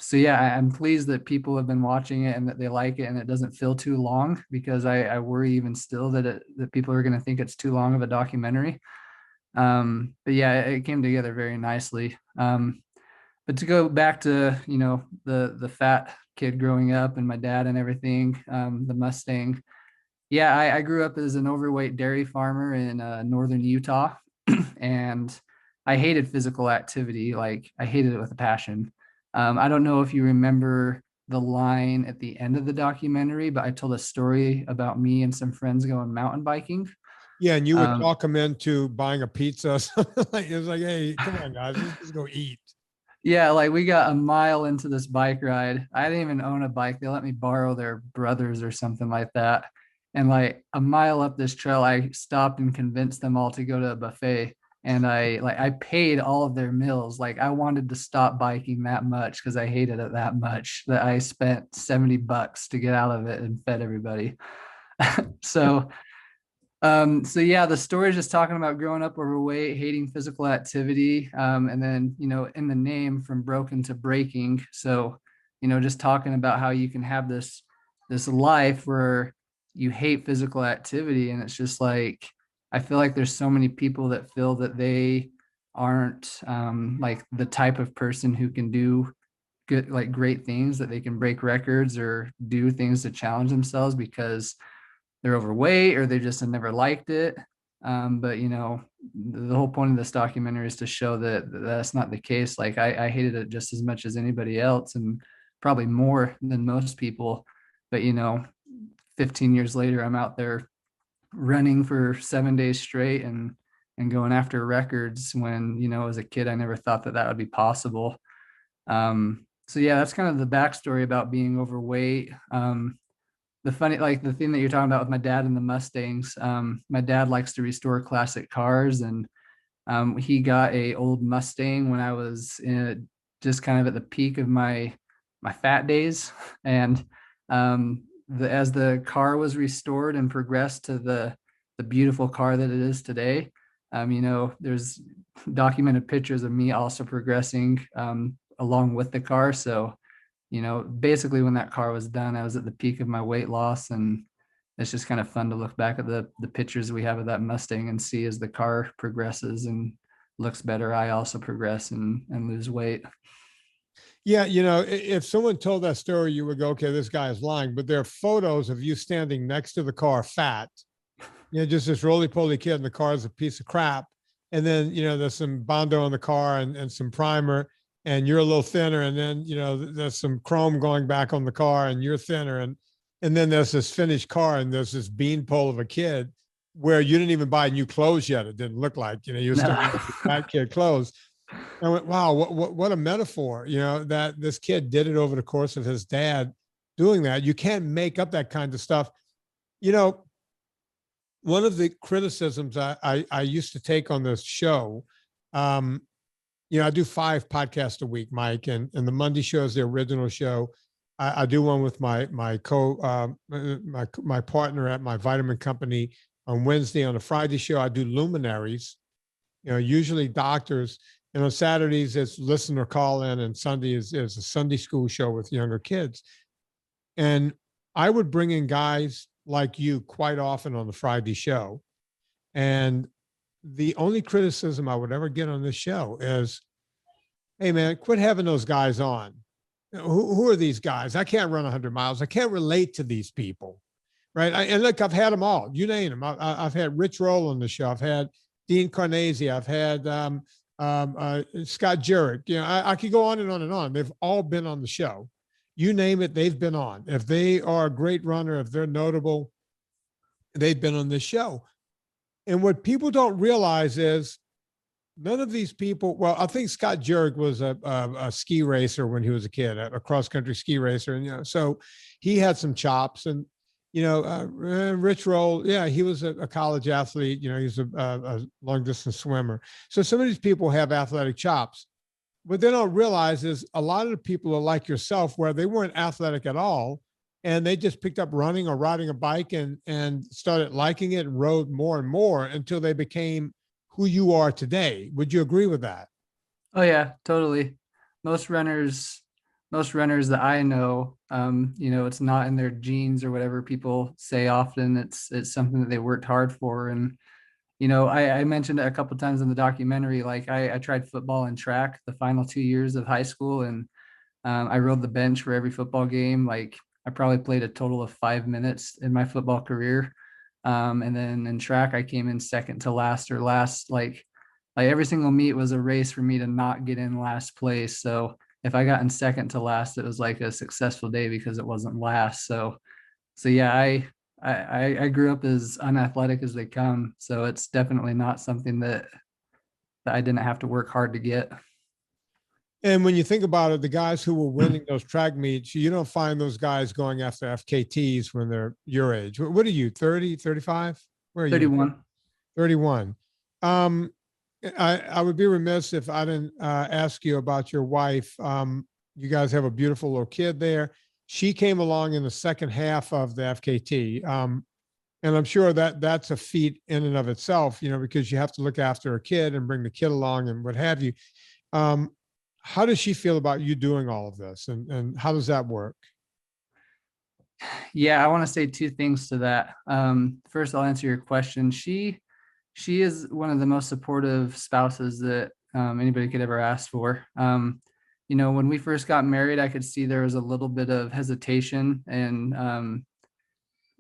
So yeah, I'm pleased that people have been watching it and that they like it and it doesn't feel too long, because I worry even still that people are going to think it's too long of a documentary. But yeah, it came together very nicely. But to go back to, the fat kid growing up and my dad and everything, the Mustang. Yeah, I grew up as an overweight dairy farmer in northern Utah, and I hated physical activity. Like, I hated it with a passion. I don't know if you remember the line at the end of the documentary, but I told a story about me and some friends going mountain biking. Yeah, and you would talk them into buying a pizza. It was like, hey, come on, guys, let's just go eat. Yeah, like we got a mile into this bike ride. I didn't even own a bike. They let me borrow their brother's or something like that. And like a mile up this trail, I stopped and convinced them all to go to a buffet. And I paid all of their meals. Like, I wanted to stop biking that much because I hated it that much that I spent $70 to get out of it and fed everybody. So yeah, the story is just talking about growing up overweight, hating physical activity, and then, in the name, from broken to breaking. So, just talking about how you can have this life where you hate physical activity, and it's just like, I feel like there's so many people that feel that they aren't like the type of person who can do good, like great things, that they can break records or do things to challenge themselves because they're overweight or they just have never liked it. But the whole point of this documentary is to show that that's not the case. Like, I hated it just as much as anybody else, and probably more than most people. But 15 years later, I'm out there running for 7 days straight and going after records when, as a kid, I never thought that would be possible. So yeah, that's kind of the backstory about being overweight. The thing that you're talking about with my dad and the Mustangs, my dad likes to restore classic cars, and he got a old Mustang when I was just kind of at the peak of my fat days. And as the car was restored and progressed to the beautiful car that it is today, there's documented pictures of me also progressing along with the car. So, basically when that car was done, I was at the peak of my weight loss, and it's just kind of fun to look back at the pictures we have of that Mustang and see as the car progresses and looks better, I also progress and lose weight. Yeah, if someone told that story, you would go, okay, this guy is lying. But there are photos of you standing next to the car, fat, just this roly-poly kid, and the car is a piece of crap. And then, there's some Bondo in the car and some primer, and you're a little thinner. And then, there's some chrome going back on the car and you're thinner. And And then there's this finished car and there's this beanpole of a kid where you didn't even buy new clothes yet. It didn't look like, you were still No. wearing fat kid clothes. I went, wow, what a metaphor, that this kid did it over the course of his dad doing that. You can't make up that kind of stuff. You know, one of the criticisms I used to take on this show, I do 5 podcasts a week, Mike, and the Monday show is the original show. I do one with my partner at my vitamin company on Wednesday. On a Friday show, I do luminaries, usually doctors. And on Saturdays, it's listener call in, and Sunday is a Sunday school show with younger kids. And I would bring in guys like you quite often on the Friday show. And the only criticism I would ever get on this show is, hey, man, quit having those guys on. Who are these guys? I can't run 100 miles. I can't relate to these people. Right. And look, I've had them all. You name them. I've had Rich Roll on the show. I've had Dean Carnesi. I've had Scott Jurek. I could go on and on and on. They've all been on the show. You name it, they've been on. If they are a great runner, if they're notable, they've been on this show. And what people don't realize is none of these people, well, I think Scott Jurek was a ski racer when he was a kid, a cross-country ski racer. And, so he had some chops. And, Rich Roll, yeah, he was a college athlete. He's a long-distance swimmer. So some of these people have athletic chops. What they don't realize is a lot of the people are like yourself, where they weren't athletic at all, and they just picked up running or riding a bike and started liking it and rode more and more until they became who you are today. Would you agree with that? Oh yeah, totally. Most runners that I know, it's not in their genes or whatever people say often. It's something that they worked hard for. And I mentioned it a couple of times in the documentary. Like I tried football and track the final 2 years of high school, and I rode the bench for every football game. Like I probably played a total of 5 minutes in my football career. And then in track, I came in second to last or last. Like every single meet was a race for me to not get in last place. So if I got in second to last, it was like a successful day because it wasn't last. So yeah, I grew up as unathletic as they come. So it's definitely not something that I didn't have to work hard to get. And when you think about it, the guys who were winning those track meets, you don't find those guys going after FKTs when they're your age. What are you, 30, 35? Where are you? 31. 31. I would be remiss if I didn't ask you about your wife. You guys have a beautiful little kid there. She came along in the second half of the FKT. And I'm sure that that's a feat in and of itself, because you have to look after a kid and bring the kid along and what have you. How does she feel about you doing all of this, and how does that work? Yeah, I want to say 2 things to that. First, I'll answer your question. She is one of the most supportive spouses that anybody could ever ask for. When we first got married, I could see there was a little bit of hesitation, and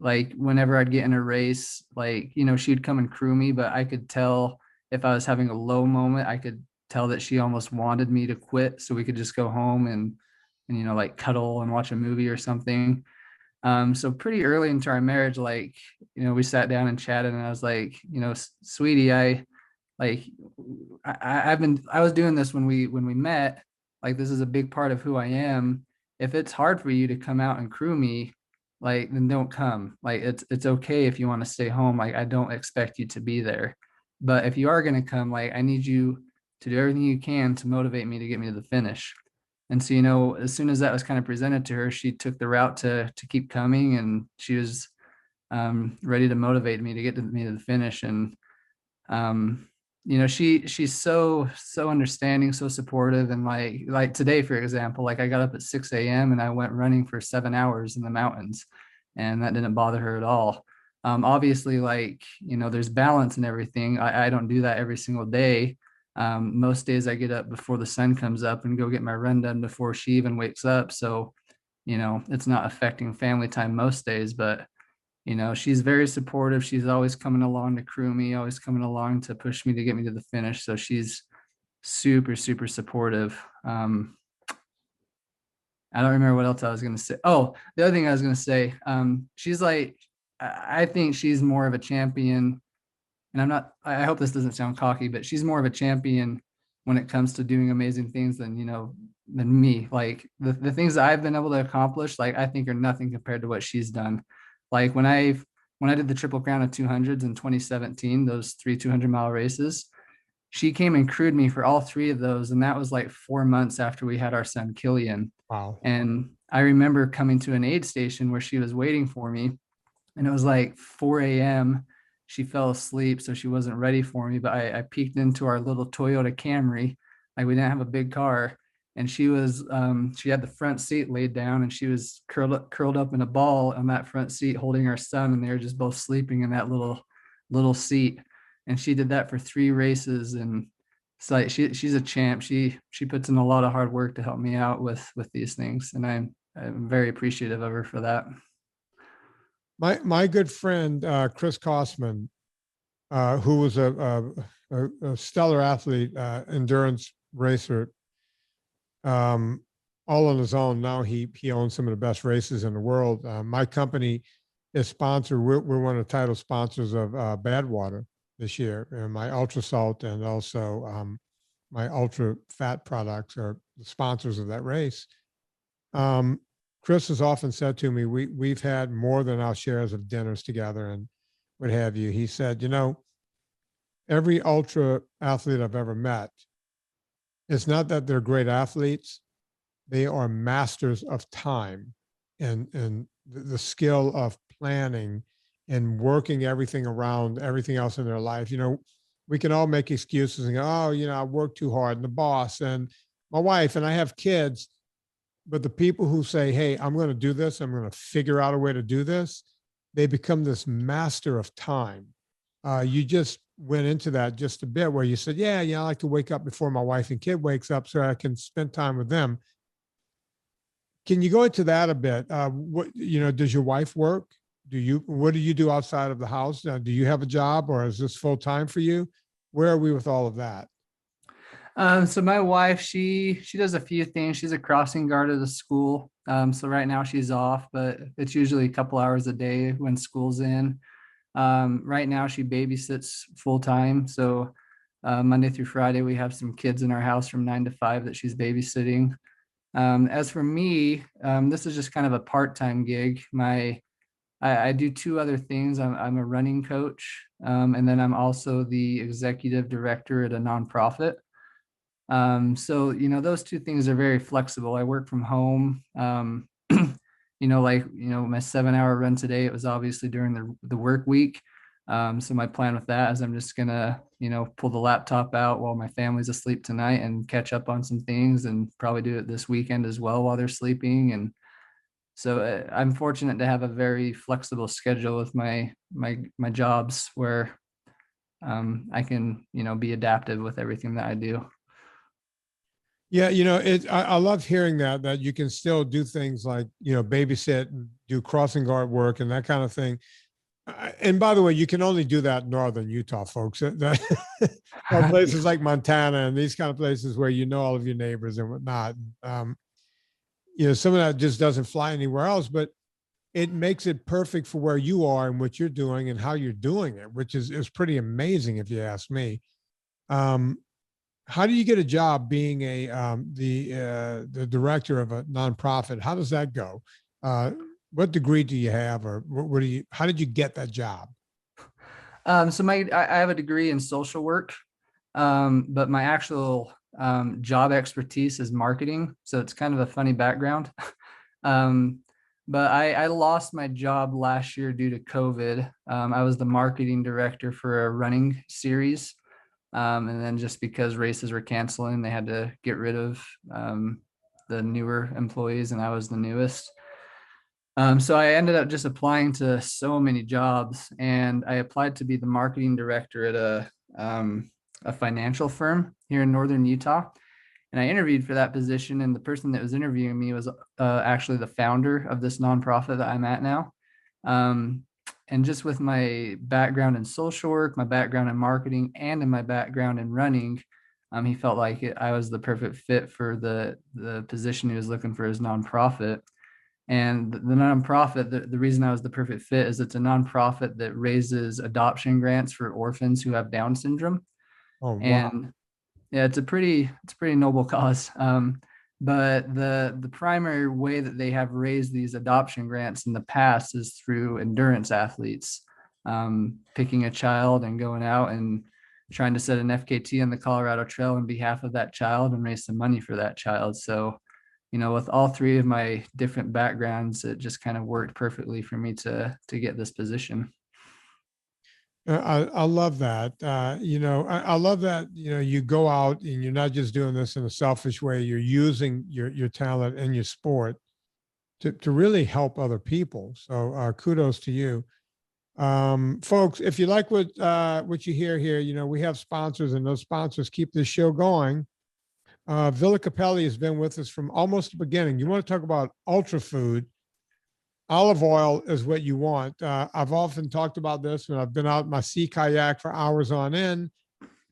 like whenever I'd get in a race, like, she'd come and crew me, but I could tell if I was having a low moment, I could tell that she almost wanted me to quit so we could just go home and like cuddle and watch a movie or something. So pretty early into our marriage, like, we sat down and chatted, and I was like, sweetie, I was doing this when we met. Like, this is a big part of who I am. If it's hard for you to come out and crew me, like, then don't come. Like, it's okay if you want to stay home. Like, I don't expect you to be there. But if you are going to come, like, I need you to do everything you can to motivate me to get me to the finish. And so, as soon as that was kind of presented to her, she took the route to keep coming, and she was ready to motivate me to get me to the finish. And she's so understanding, so supportive. And like today, for example, like I got up at 6 a.m. and I went running for 7 hours in the mountains, and that didn't bother her at all. Obviously, like, there's balance and everything. I don't do that every single day. Most days I get up before the sun comes up and go get my run done before she even wakes up. So, it's not affecting family time most days, but, she's very supportive. She's always coming along to crew me, always coming along to push me to get me to the finish. So she's super, super supportive. I don't remember what else I was going to say. Oh, the other thing I was going to say, she's like, I think she's more of a champion, and I hope this doesn't sound cocky, but she's more of a champion when it comes to doing amazing things than, than me. Like the things that I've been able to accomplish, like I think are nothing compared to what she's done. Like when I did the Triple Crown of 200s in 2017, those 3 200-mile races, she came and crewed me for all 3 of those. And that was like 4 months after we had our son Killian. Wow. And I remember coming to an aid station where she was waiting for me, and it was like 4 a.m. She fell asleep, so she wasn't ready for me. But I peeked into our little Toyota Camry. Like, we didn't have a big car. And she had the front seat laid down, and she was curled up in a ball on that front seat holding our son. And they were just both sleeping in that little seat. And she did that for 3 races. And it's like, she's a champ. She puts in a lot of hard work to help me out with these things. And I'm very appreciative of her for that. My good friend, Chris Kosman, who was a stellar athlete, endurance racer, all on his own. Now he owns some of the best races in the world. My company is sponsored. We're one of the title sponsors of Badwater this year, and my Ultra Salt and also my Ultra Fat products are the sponsors of that race. Chris has often said to me, we've had more than our shares of dinners together and what have you. He said, every ultra athlete I've ever met, it's not that they're great athletes, they are masters of time and the skill of planning and working everything around everything else in their life. We can all make excuses and go, oh, I work too hard, and the boss and my wife, and I have kids. But the people who say, hey, I'm going to do this, I'm going to figure out a way to do this, they become this master of time. You just went into that just a bit where you said, yeah, I like to wake up before my wife and kid wakes up so I can spend time with them. Can you go into that a bit? Does your wife work? What do you do outside of the house? Do you have a job, or is this full time for you? Where are we with all of that? So my wife, she does a few things. She's a crossing guard at the school. So right now she's off, but it's usually a couple hours a day when school's in. Right now she babysits full time. So Monday through Friday, we have some kids in our house from 9 to 5 that she's babysitting. As for me, this is just kind of a part-time gig. I do 2 other things. I'm a running coach, and then I'm also the executive director at a nonprofit. So, those 2 things are very flexible. I work from home. My 7-hour run today, it was obviously during the work week. So my plan with that is I'm just gonna, pull the laptop out while my family's asleep tonight and catch up on some things, and probably do it this weekend as well while they're sleeping. And so I'm fortunate to have a very flexible schedule with my jobs where I can, be adaptive with everything that I do. Yeah, I love hearing that you can still do things like, babysit and do crossing guard work and that kind of thing. And by the way, you can only do that in northern Utah, folks. Places like Montana and these kind of places where all of your neighbors and whatnot. Some of that just doesn't fly anywhere else, but it makes it perfect for where you are and what you're doing and how you're doing it, which is pretty amazing if you ask me. How do you get a job being the director of a nonprofit? How does that go? What degree do you have, or how did you get that job? So I have a degree in social work, but my actual job expertise is marketing. So it's kind of a funny background. But I lost my job last year due to COVID. I was the marketing director for a running series. And then just because races were canceling, they had to get rid of the newer employees, and I was the newest. So I ended up just applying to so many jobs, and I applied to be the marketing director at a financial firm here in northern Utah. And I interviewed for that position, and the person that was interviewing me was actually the founder of this nonprofit that I'm at now. And just with my background in social work, my background in marketing, and in my background in running, He felt like I was the perfect fit for the position he was looking for his nonprofit. And the nonprofit, the reason I was the perfect fit is it's a nonprofit that raises adoption grants for orphans who have Down syndrome. Oh, wow. And yeah, it's a pretty noble cause. But the primary way that they have raised these adoption grants in the past is through endurance athletes, picking a child and going out and trying to set an FKT on the Colorado Trail on behalf of that child and raise some money for that child. So, with all three of my different backgrounds, it just kind of worked perfectly for me to get this position. I love that. I love that, you go out and you're not just doing this in a selfish way. You're using your talent and your sport to really help other people. So kudos to you. Folks, if you like what you hear here, we have sponsors, and those sponsors keep this show going. Villa Capelli has been with us from almost the beginning. You want to talk about ultra food? Olive oil is what you want. I've often talked about this when I've been out in my sea kayak for hours on end.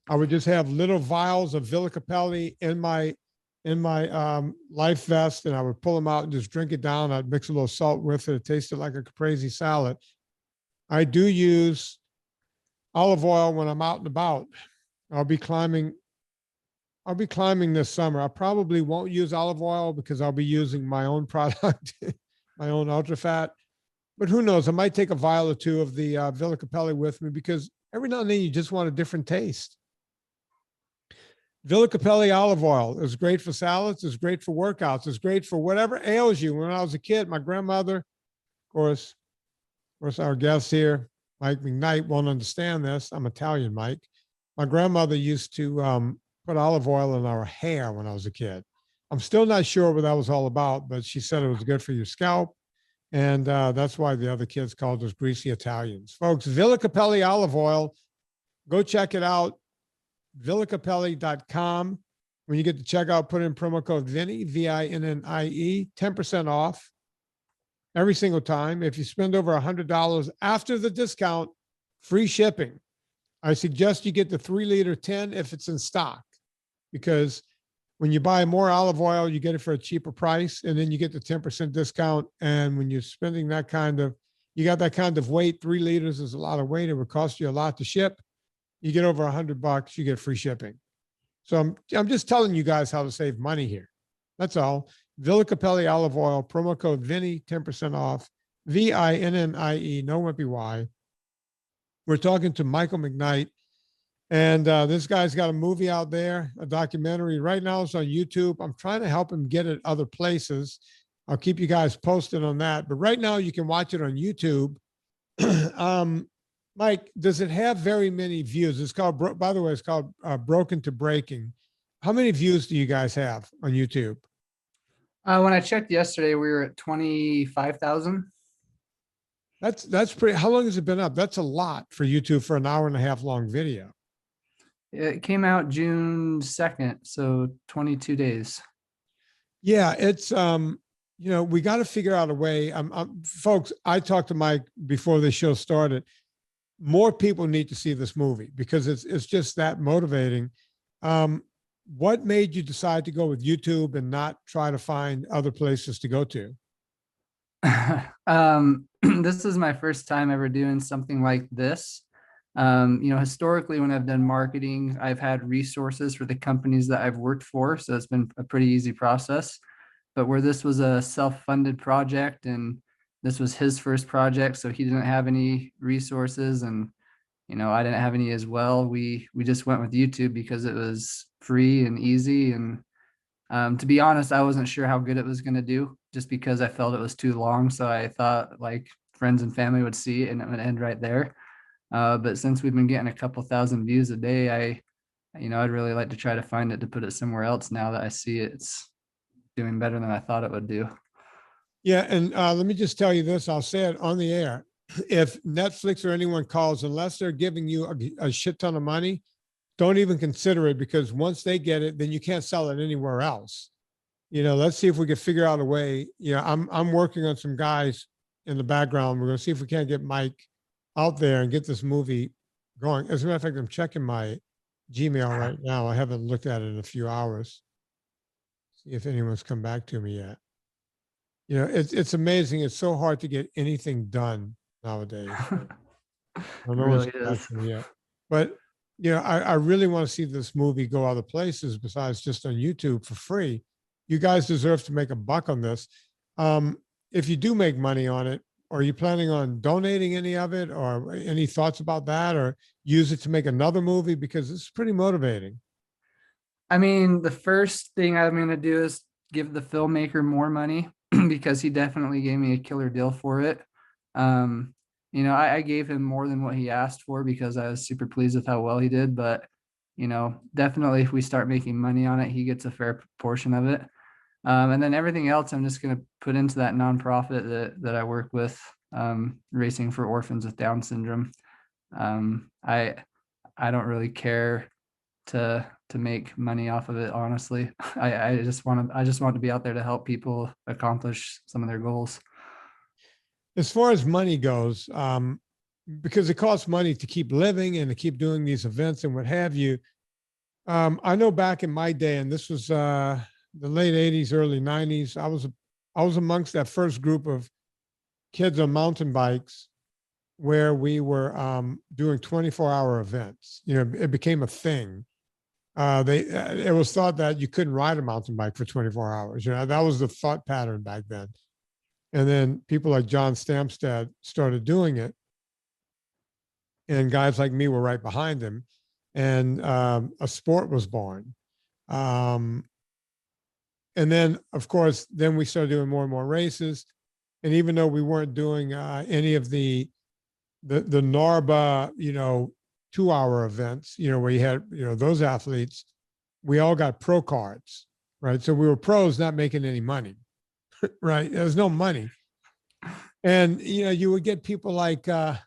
I would just have little vials of Villa Capelli in my life vest, and I would pull them out and just drink it down. I'd mix a little salt with it. It tasted like a caprese salad. I do use olive oil when I'm out and about. I'll be climbing this summer. I probably won't use olive oil because I'll be using my own product, my own ultra fat. But who knows? I might take a vial or two of the Villa Capelli with me, because every now and then you just want a different taste. Villa Capelli olive oil is great for salads. It's great for workouts. It's great for whatever ails you. When I was a kid, my grandmother, of course, our guest here, Mike McKnight, won't understand this. I'm Italian, Mike. My grandmother used to put olive oil in our hair when I was a kid. I'm still not sure what that was all about, but she said it was good for your scalp. And that's why the other kids called us greasy Italians. Folks, Villa Capelli olive oil, go check it out, villacapelli.com. When you get to checkout, put in promo code Vinnie, VINNIE, 10% off every single time. If you spend over $100 after the discount, free shipping. I suggest you get the 3-liter 10 if it's in stock, because when you buy more olive oil, you get it for a cheaper price, and then you get the 10% discount. And when you're spending you got that kind of weight, 3 liters is a lot of weight. It would cost you a lot to ship. You get over $100, you get free shipping. So I'm just telling you guys how to save money here. That's all. Villa Capelli olive oil, promo code Vinnie, 10% off, VINNIE, no MPY. We're talking to Michael McKnight. And this guy's got a movie out there, a documentary. Right now it's on YouTube. I'm trying to help him get it other places. I'll keep you guys posted on that. But right now you can watch it on YouTube. Mike, does it have very many views? It's called, by the way, it's called Broken to Breaking. How many views do you guys have on YouTube? When I checked yesterday, we were at 25,000. That's pretty. How long has it been up? That's a lot for YouTube for an hour and a half long video. It came out June 2nd, so 22 days. Yeah, it's we got to figure out a way. Folks, I talked to Mike before the show started. More people need to see this movie because it's just that motivating. What made you decide to go with YouTube and not try to find other places to go to? This is my first time ever doing something like this. Historically, when I've done marketing, I've had resources for the companies that I've worked for. So it's been a pretty easy process. But where this was a self-funded project and this was his first project, so he didn't have any resources and, I didn't have any as well. We just went with YouTube because it was free and easy. And to be honest, I wasn't sure how good it was going to do just because I felt it was too long. So I thought like friends and family would see it and it would end right there. But since we've been getting a couple thousand views a day, I'd really like to try to find it to put it somewhere else now that I see it's doing better than I thought it would do. Yeah. And let me just tell you this, I'll say it on the air. If Netflix or anyone calls, unless they're giving you a shit ton of money, don't even consider it, because once they get it, then you can't sell it anywhere else. Let's see if we can figure out a way. I'm working on some guys in the background. We're going to see if we can't get Mike out there and get this movie going. As a matter of fact, I'm checking my Gmail right now. I haven't looked at it in a few hours. See if anyone's come back to me yet. You know, it's amazing. It's so hard to get anything done nowadays. It No one's really come back is. to me yet. But you know, I really want to see this movie go other places besides just on YouTube for free. You guys deserve to make a buck on this. If you do make money on it, are you planning on donating any of it, or any thoughts about that, or use it to make another movie? Because it's pretty motivating. I mean, the first thing I'm going to do is give the filmmaker more money because he definitely gave me a killer deal for it. Um, I gave him more than what he asked for because I was super pleased with how well he did. But, definitely if we start making money on it, he gets a fair portion of it. And then everything else, I'm just going to put into that nonprofit that I work with, Racing for Orphans with Down Syndrome. I don't really care to make money off of it, honestly. I just want to be out there to help people accomplish some of their goals. As far as money goes, because it costs money to keep living and to keep doing these events and what have you. I know back in my day, and this was the late '80s, early '90s. I was amongst that first group of kids on mountain bikes where we were doing 24-hour events. You know, it became a thing. It was thought that you couldn't ride a mountain bike for 24 hours. You know, that was the thought pattern back then. And then people like John Stamstad started doing it, and guys like me were right behind him, and a sport was born. Um, and then, of course, then we started doing more and more races. And even though we weren't doing any of the NARBA, 2-hour events, where you had, those athletes, we all got pro cards, right? So we were pros not making any money, right? There was no money. And, you would get people like, I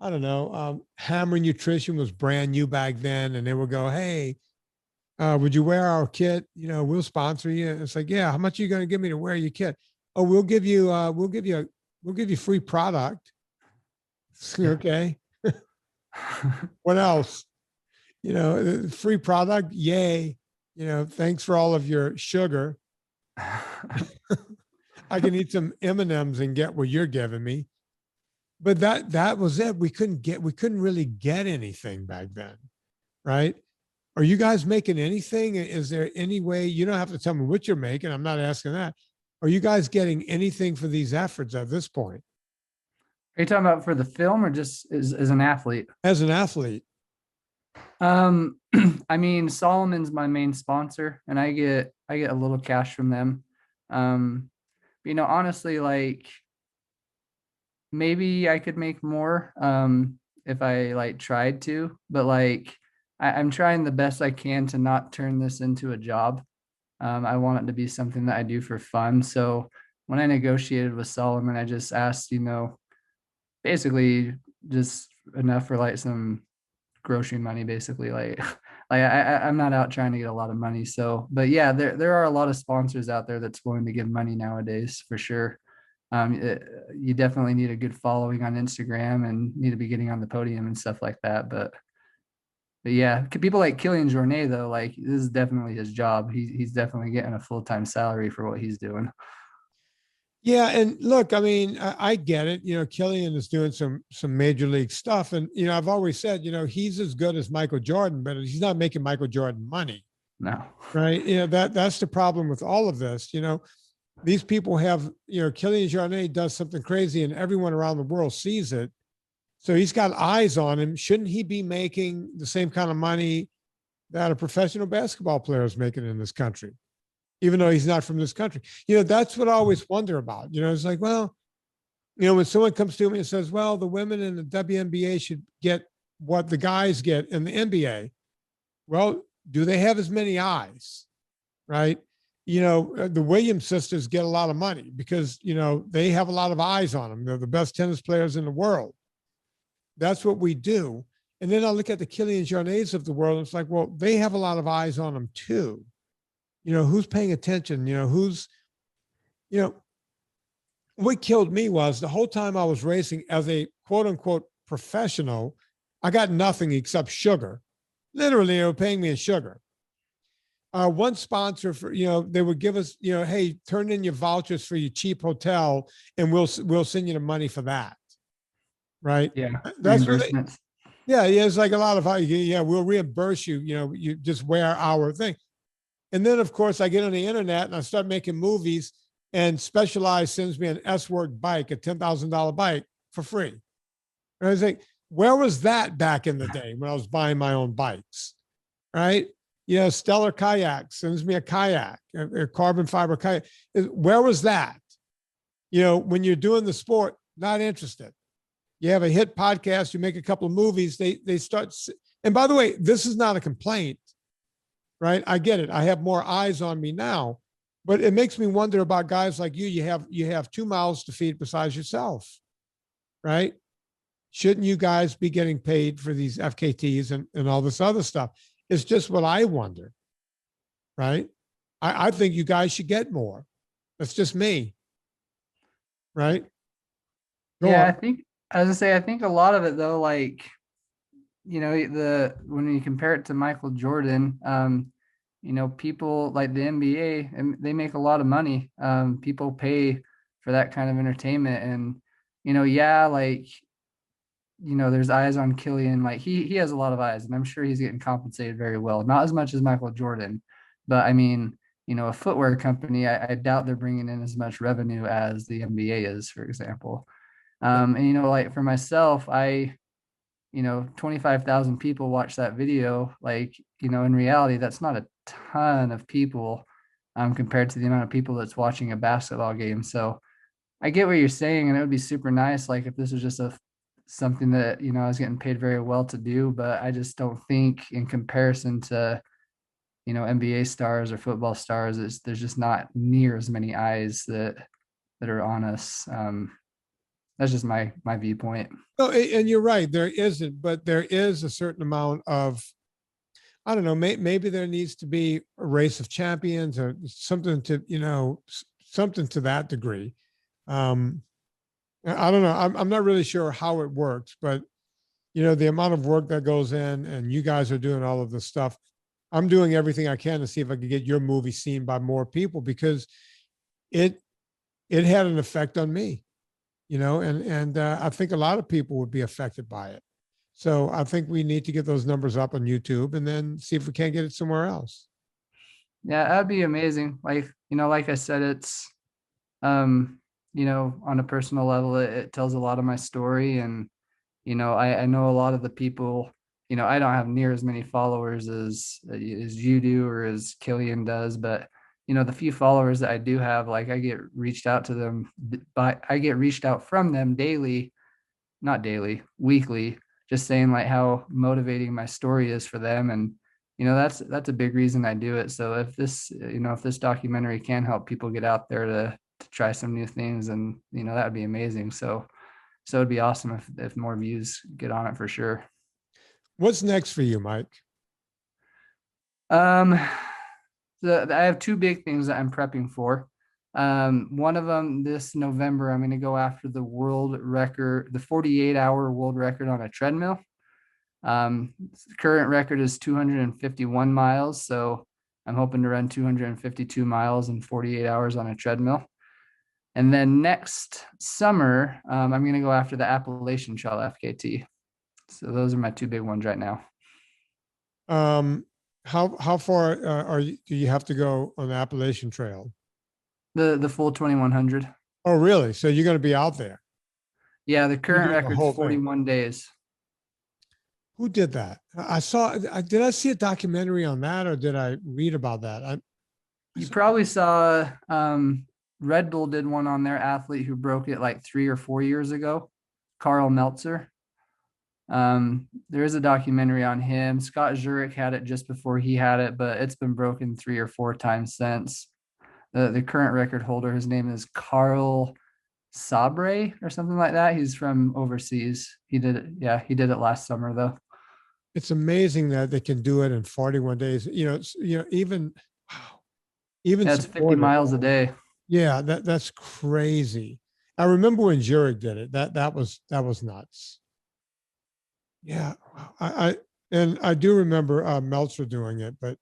don't know, Hammer Nutrition was brand new back then. And they would go, hey, would you wear our kit? We'll sponsor you. And it's like, yeah, how much are you going to give me to wear your kit? Oh, we'll give you free product. Okay. What else? Free product. Yay. Thanks for all of your sugar. I can eat some M&Ms and get what you're giving me. But that was it. We couldn't really get anything back then. Right. Are you guys making anything? Is there any way? You don't have to tell me what you're making. I'm not asking that. Are you guys getting anything for these efforts at this point? Are you talking about for the film or just as an athlete? As an athlete. I mean, Solomon's my main sponsor, and I get a little cash from them. Honestly, like maybe I could make more if I like tried to, but like I'm trying the best I can to not turn this into a job. I want it to be something that I do for fun. So when I negotiated with Solomon, I just asked, basically just enough for like some grocery money, basically. I'm not out trying to get a lot of money. So, but yeah, there are a lot of sponsors out there that's willing to give money nowadays for sure. You definitely need a good following on Instagram and need to be getting on the podium and stuff like that. But yeah, people like Killian Jornet though, like this is definitely his job. He's definitely getting a full-time salary for what he's doing. Yeah, and look, I mean, I get it. Killian is doing some major league stuff, and I've always said, he's as good as Michael Jordan, but he's not making Michael Jordan money. No. Right? That's the problem with all of this. These people have, Killian Jornet does something crazy, and everyone around the world sees it. So he's got eyes on him. Shouldn't he be making the same kind of money that a professional basketball player is making in this country, even though he's not from this country? That's what I always wonder about. It's like, well, when someone comes to me and says, well, the women in the WNBA should get what the guys get in the NBA. Well, do they have as many eyes? Right? The Williams sisters get a lot of money because, they have a lot of eyes on them. They're the best tennis players in the world. That's what we do. And then I look at the Killian Jornets of the world, and it's like, well, they have a lot of eyes on them too. Who's paying attention? What killed me was the whole time I was racing as a quote unquote professional, I got nothing except sugar. Literally, they were paying me in sugar. One sponsor for, they would give us, hey, turn in your vouchers for your cheap hotel and we'll send you the money for that. Right. Yeah. That's what they, Reimbursements. yeah. It's like a lot of, yeah, we'll reimburse you, you just wear our thing. And then of course I get on the internet and I start making movies, and Specialized sends me an S-Work bike, a $10,000 bike for free. And I was like, where was that back in the day when I was buying my own bikes? Right. Stellar Kayak sends me a kayak, a carbon fiber kayak. Where was that? When you're doing the sport, not interested. You have a hit podcast, you make a couple of movies, they start. And by the way, this is not a complaint, right? I get it. I have more eyes on me now, but it makes me wonder about guys like you. You have 2 mouths to feed besides yourself, right? Shouldn't you guys be getting paid for these FKTs and all this other stuff? It's just what I wonder, right? I think you guys should get more. That's just me, right? Go on. I think, as I say, I think a lot of it though, like, when you compare it to Michael Jordan, people like the NBA, and they make a lot of money. People pay for that kind of entertainment, and there's eyes on Killian. Like he has a lot of eyes, and I'm sure he's getting compensated very well. Not as much as Michael Jordan, but I mean, a footwear company, I doubt they're bringing in as much revenue as the NBA is, for example. And like for myself, 25,000 people watch that video. Like, in reality, that's not a ton of people compared to the amount of people that's watching a basketball game. So I get what you're saying, and it would be super nice, like if this was just something that I was getting paid very well to do, but I just don't think in comparison to NBA stars or football stars, there's just not near as many eyes that are on us. That's just my viewpoint. No, and you're right. There isn't, but there is a certain amount of, I don't know, maybe there needs to be a race of champions or something to, something to that degree. I don't know. I'm not really sure how it works, but the amount of work that goes in, and you guys are doing all of this stuff. I'm doing everything I can to see if I can get your movie seen by more people, because it had an effect on me, and I think a lot of people would be affected by it. So I think we need to get those numbers up on YouTube and then see if we can't get it somewhere else. Yeah, that'd be amazing. Like, like I said, it's, on a personal level, it tells a lot of my story. And, I know a lot of the people, I don't have near as many followers as you do or as Killian does, but, the few followers that I do have, like I get reached out to them, but I get reached out from them weekly, just saying like how motivating my story is for them. And, that's a big reason I do it. So if this documentary can help people get out there to try some new things, and, that would be amazing. So it'd be awesome if more views get on it for sure. What's next for you, Mike? I have two big things that I'm prepping for. One of them this November, I'm going to go after the world record, the 48-hour world record on a treadmill. The current record is 251 miles. So I'm hoping to run 252 miles in 48 hours on a treadmill. And then next summer, I'm going to go after the Appalachian Trail FKT. So those are my two big ones right now. How far do you have to go on the Appalachian Trail? The full 2100. Oh, really? So you're going to be out there? Yeah, the current record is 41 days. Who did that? Did I see a documentary on that, or did I read about that? You probably saw Red Bull did one on their athlete who broke it like 3 or 4 years ago, Carl Meltzer. There is a documentary on him. Scott Jurek had it just before he had it, but it's been broken 3 or 4 times since. The current record holder, his name is Carl Sabre or something like that. He's from overseas. He did it. Yeah, he did it last summer though. It's amazing that they can do it in 41 days. Even that's 50 miles a day. Yeah, that's crazy. I remember when Jurek did it. That was nuts. Yeah, And I do remember Meltzer doing it, but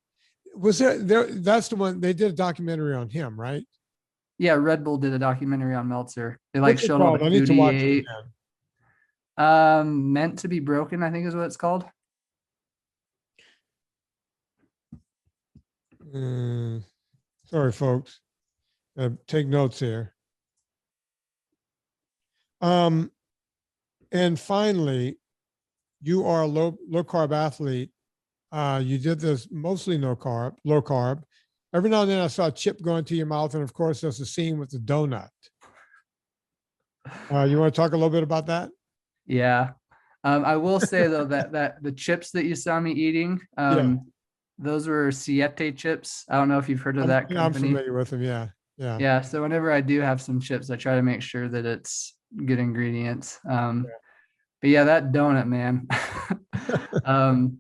was there, that's the one, they did a documentary on him, right? Yeah, Red Bull did a documentary on Meltzer. They like What's it showed all called? the I need food to he watch it ate. again. Meant to be broken, I think is what it's called. Mm, sorry, folks. Take notes here. Um, and finally, you are a low carb athlete. You did this mostly low carb. Every now and then I saw a chip go into your mouth, and of course, there's a scene with the donut. You want to talk a little bit about that? Yeah. I will say though that the chips that you saw me eating, Yeah, those were Siete chips. I don't know if you've heard of that yeah, I'm company. familiar with them. Yeah, yeah, Yeah, so whenever I do have some chips, I try to make sure that it's good ingredients. But yeah, that donut, man. um,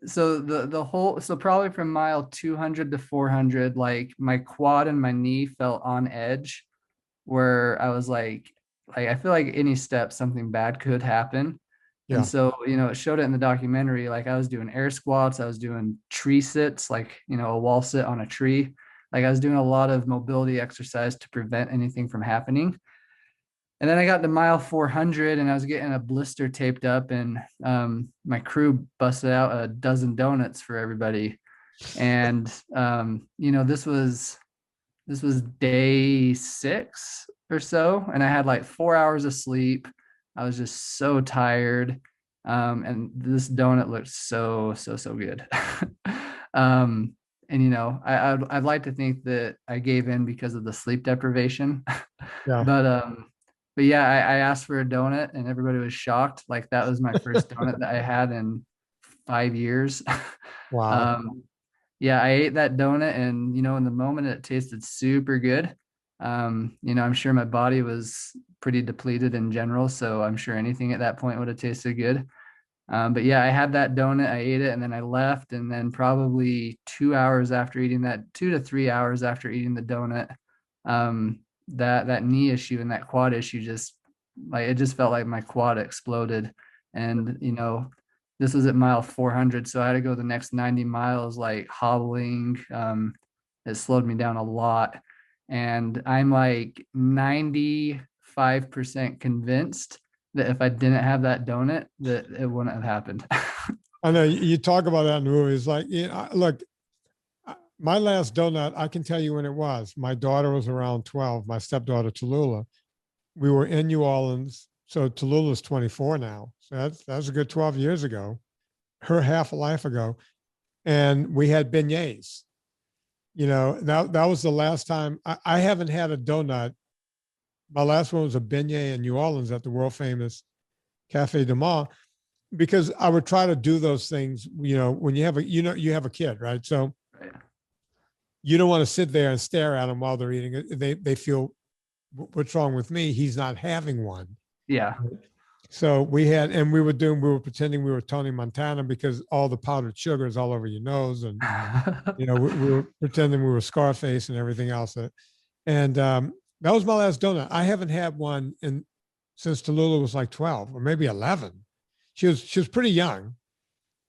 so the whole so probably from mile 200 to 400, like my quad and my knee felt on edge, where I was like I feel like any step something bad could happen. And yeah, so, it showed it in the documentary. Like I was doing air squats, I was doing tree sits, like, a wall sit on a tree. Like I was doing a lot of mobility exercise to prevent anything from happening. And then I got to mile 400 and I was getting a blister taped up, and my crew busted out a dozen donuts for everybody. And, this was day 6 or so, and I had like 4 hours of sleep. I was just so tired. And this donut looked so good. um, and I'd like to think that I gave in because of the sleep deprivation. yeah. but but yeah, I asked for a donut and everybody was shocked. Like that was my first donut that I had in 5 years. Wow. um, yeah, I ate that donut, and in the moment it tasted super good. I'm sure my body was pretty depleted in general, so I'm sure anything at that point would have tasted good. But yeah, I had that donut, I ate it, and then I left. And then probably 2 hours after eating that, 2 to 3 hours after eating the donut, that knee issue and that quad issue just like it just felt like my quad exploded. And this was at mile 400, so I had to go the next 90 miles like hobbling. It slowed me down a lot, and I'm like 95% convinced that if I didn't have that donut, that it wouldn't have happened. I know you talk about that in the movies. Like, look, my last donut, I can tell you when it was. My daughter was around 12, my stepdaughter, Tallulah. We were in New Orleans. So Tallulah's 24 now. So that's a good 12 years ago, her half a life ago. And we had beignets. That was the last time. I haven't had a donut. My last one was a beignet in New Orleans at the world famous Cafe de Mar, because I would try to do those things, when you have you have a kid, right? So Right. you don't want to sit there and stare at them while they're eating it. They feel, what's wrong with me? He's not having one. Yeah. So we were pretending we were Tony Montana because all the powdered sugar is all over your nose. And, we were pretending we were Scarface and everything else. And that was my last donut. I haven't had one since Tallulah was like 12 or maybe 11. She was pretty young.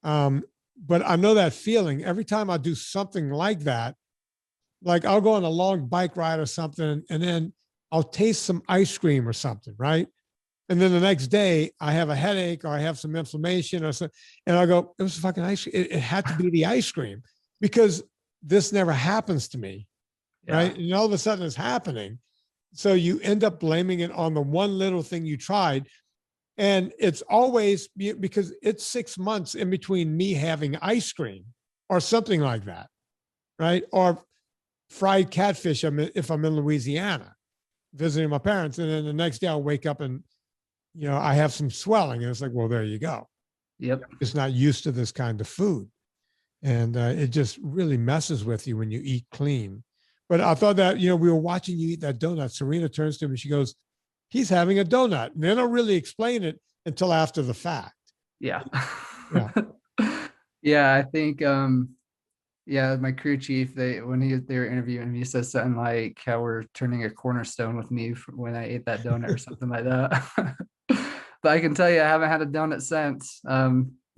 But I know that feeling every time I do something like that. Like I'll go on a long bike ride or something, and then I'll taste some ice cream or something, right? And then the next day I have a headache or I have some inflammation or something, and I go, it was fucking ice cream. It had to be the ice cream because this never happens to me, right? Yeah. And all of a sudden it's happening. So you end up blaming it on the one little thing you tried. And it's always because it's 6 months in between me having ice cream or something like that, right? Or fried catfish if I'm in Louisiana visiting my parents. And then the next day I'll wake up and, I have some swelling. And it's like, well, there you go. Yep. It's not used to this kind of food. And it just really messes with you when you eat clean. But I thought that, we were watching you eat that donut. Serena turns to me and she goes, he's having a donut. And they don't really explain it until after the fact. Yeah. Yeah. Yeah, I think yeah, my crew chief, they were interviewing me, he says something like how we're turning a cornerstone with me when I ate that donut or something like that. But I can tell you I haven't had a donut since.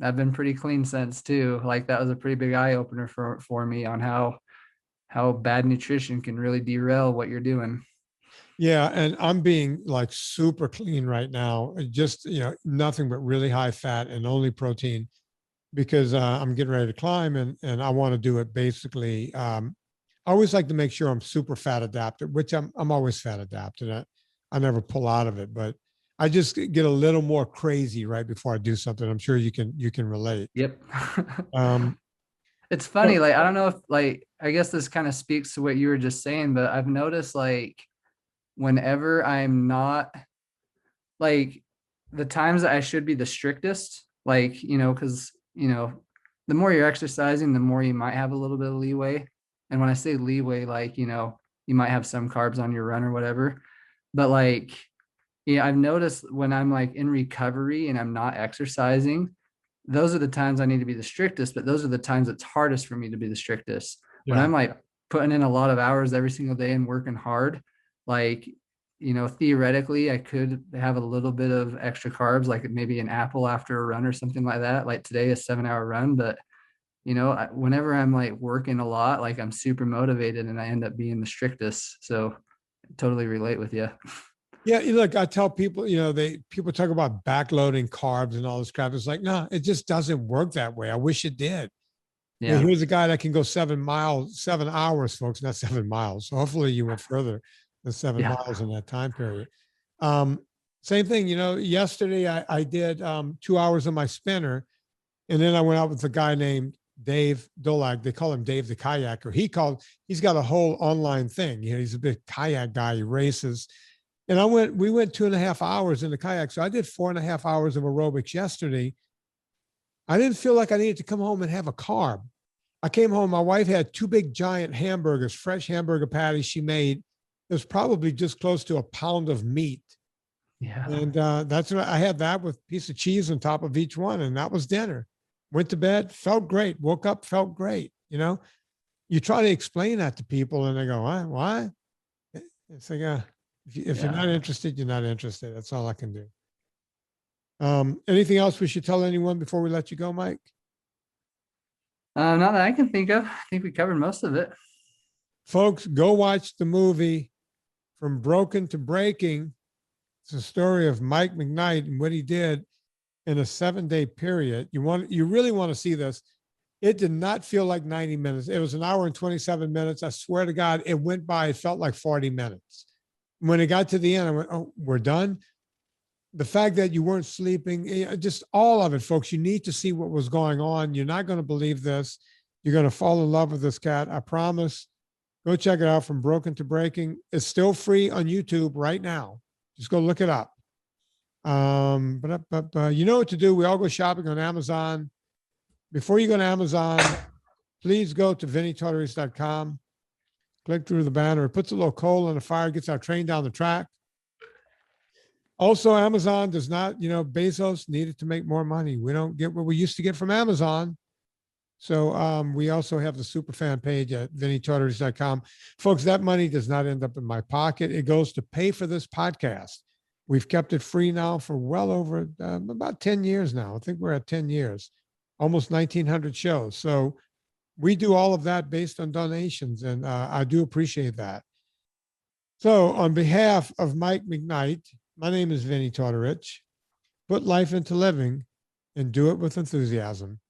I've been pretty clean since too. Like that was a pretty big eye opener for me on how bad nutrition can really derail what you're doing. Yeah, and I'm being like super clean right now. Just, nothing but really high fat and only protein because I'm getting ready to climb and I want to do it basically. I always like to make sure I'm super fat adapted, which I'm always fat adapted. I never pull out of it, but I just get a little more crazy right before I do something. I'm sure you can relate. Yep. Um, It's funny, like I don't know if like I guess this kind of speaks to what you were just saying, but I've noticed like whenever I'm not like the times that I should be the strictest, like, because, the more you're exercising, the more you might have a little bit of leeway. And when I say leeway, like, you might have some carbs on your run or whatever. But like, yeah, I've noticed when I'm like in recovery and I'm not exercising, those are the times I need to be the strictest, but those are the times it's hardest for me to be the strictest. When yeah. I'm like putting in a lot of hours every single day and working hard, like, theoretically, I could have a little bit of extra carbs, like maybe an apple after a run or something like that. Like today, a 7 hour run. But, whenever I'm like working a lot, like I'm super motivated and I end up being the strictest. So I totally relate with you. Yeah, look, I tell people, people talk about backloading carbs and all this crap. It's like, no, it just doesn't work that way. I wish it did. Yeah. Here's a guy that can go 7 miles, 7 hours, folks, not 7 miles. So hopefully you went further than seven Yeah. miles in that time period. Um, Same thing, yesterday I did 2 hours on my spinner, and then I went out with a guy named Dave Dolag. They call him Dave the kayaker. He's got a whole online thing. He's a big kayak guy. He races. And we went 2.5 hours in the kayak. So I did 4.5 hours of aerobics yesterday. I didn't feel like I needed to come home and have a carb. I came home. My wife had two big giant hamburgers, fresh hamburger patties she made. It was probably just close to a pound of meat. Yeah. And that's what I had, that with a piece of cheese on top of each one. And that was dinner. Went to bed, felt great. Woke up, felt great. You try to explain that to people and they go, why? Why? It's like, if you're not interested, you're not interested. That's all I can do. Anything else we should tell anyone before we let you go, Mike? Not that I can think of. I think we covered most of it. Folks, go watch the movie From Broken to Breaking. It's a story of Mike McKnight and what he did in a 7-day period. You really want to see this. It did not feel like 90 minutes. It was an hour and 27 minutes. I swear to God, it went by. It felt like 40 minutes. When it got to the end, I went, oh, we're done. The fact that you weren't sleeping, just all of it, folks. You need to see what was going on. You're not going to believe this. You're going to fall in love with this cat. I promise. Go check it out, From Broken to Breaking. It's still free on YouTube right now. Just go look it up. But you know what to do. We all go shopping on Amazon. Before you go to Amazon, please go to VinnieTartaris.com. Click through the banner. It puts a little coal on the fire, gets our train down the track. Also, Amazon does not, Bezos needed to make more money. We don't get what we used to get from Amazon. So we also have the superfan page at VinnieTartaris.com. Folks, that money does not end up in my pocket. It goes to pay for this podcast. We've kept it free now for well over about 10 years now. I think we're at 10 years, almost 1,900 shows. So we do all of that based on donations, and I do appreciate that. So on behalf of Mike McKnight, my name is Vinnie Tartaris. Put life into living and do it with enthusiasm.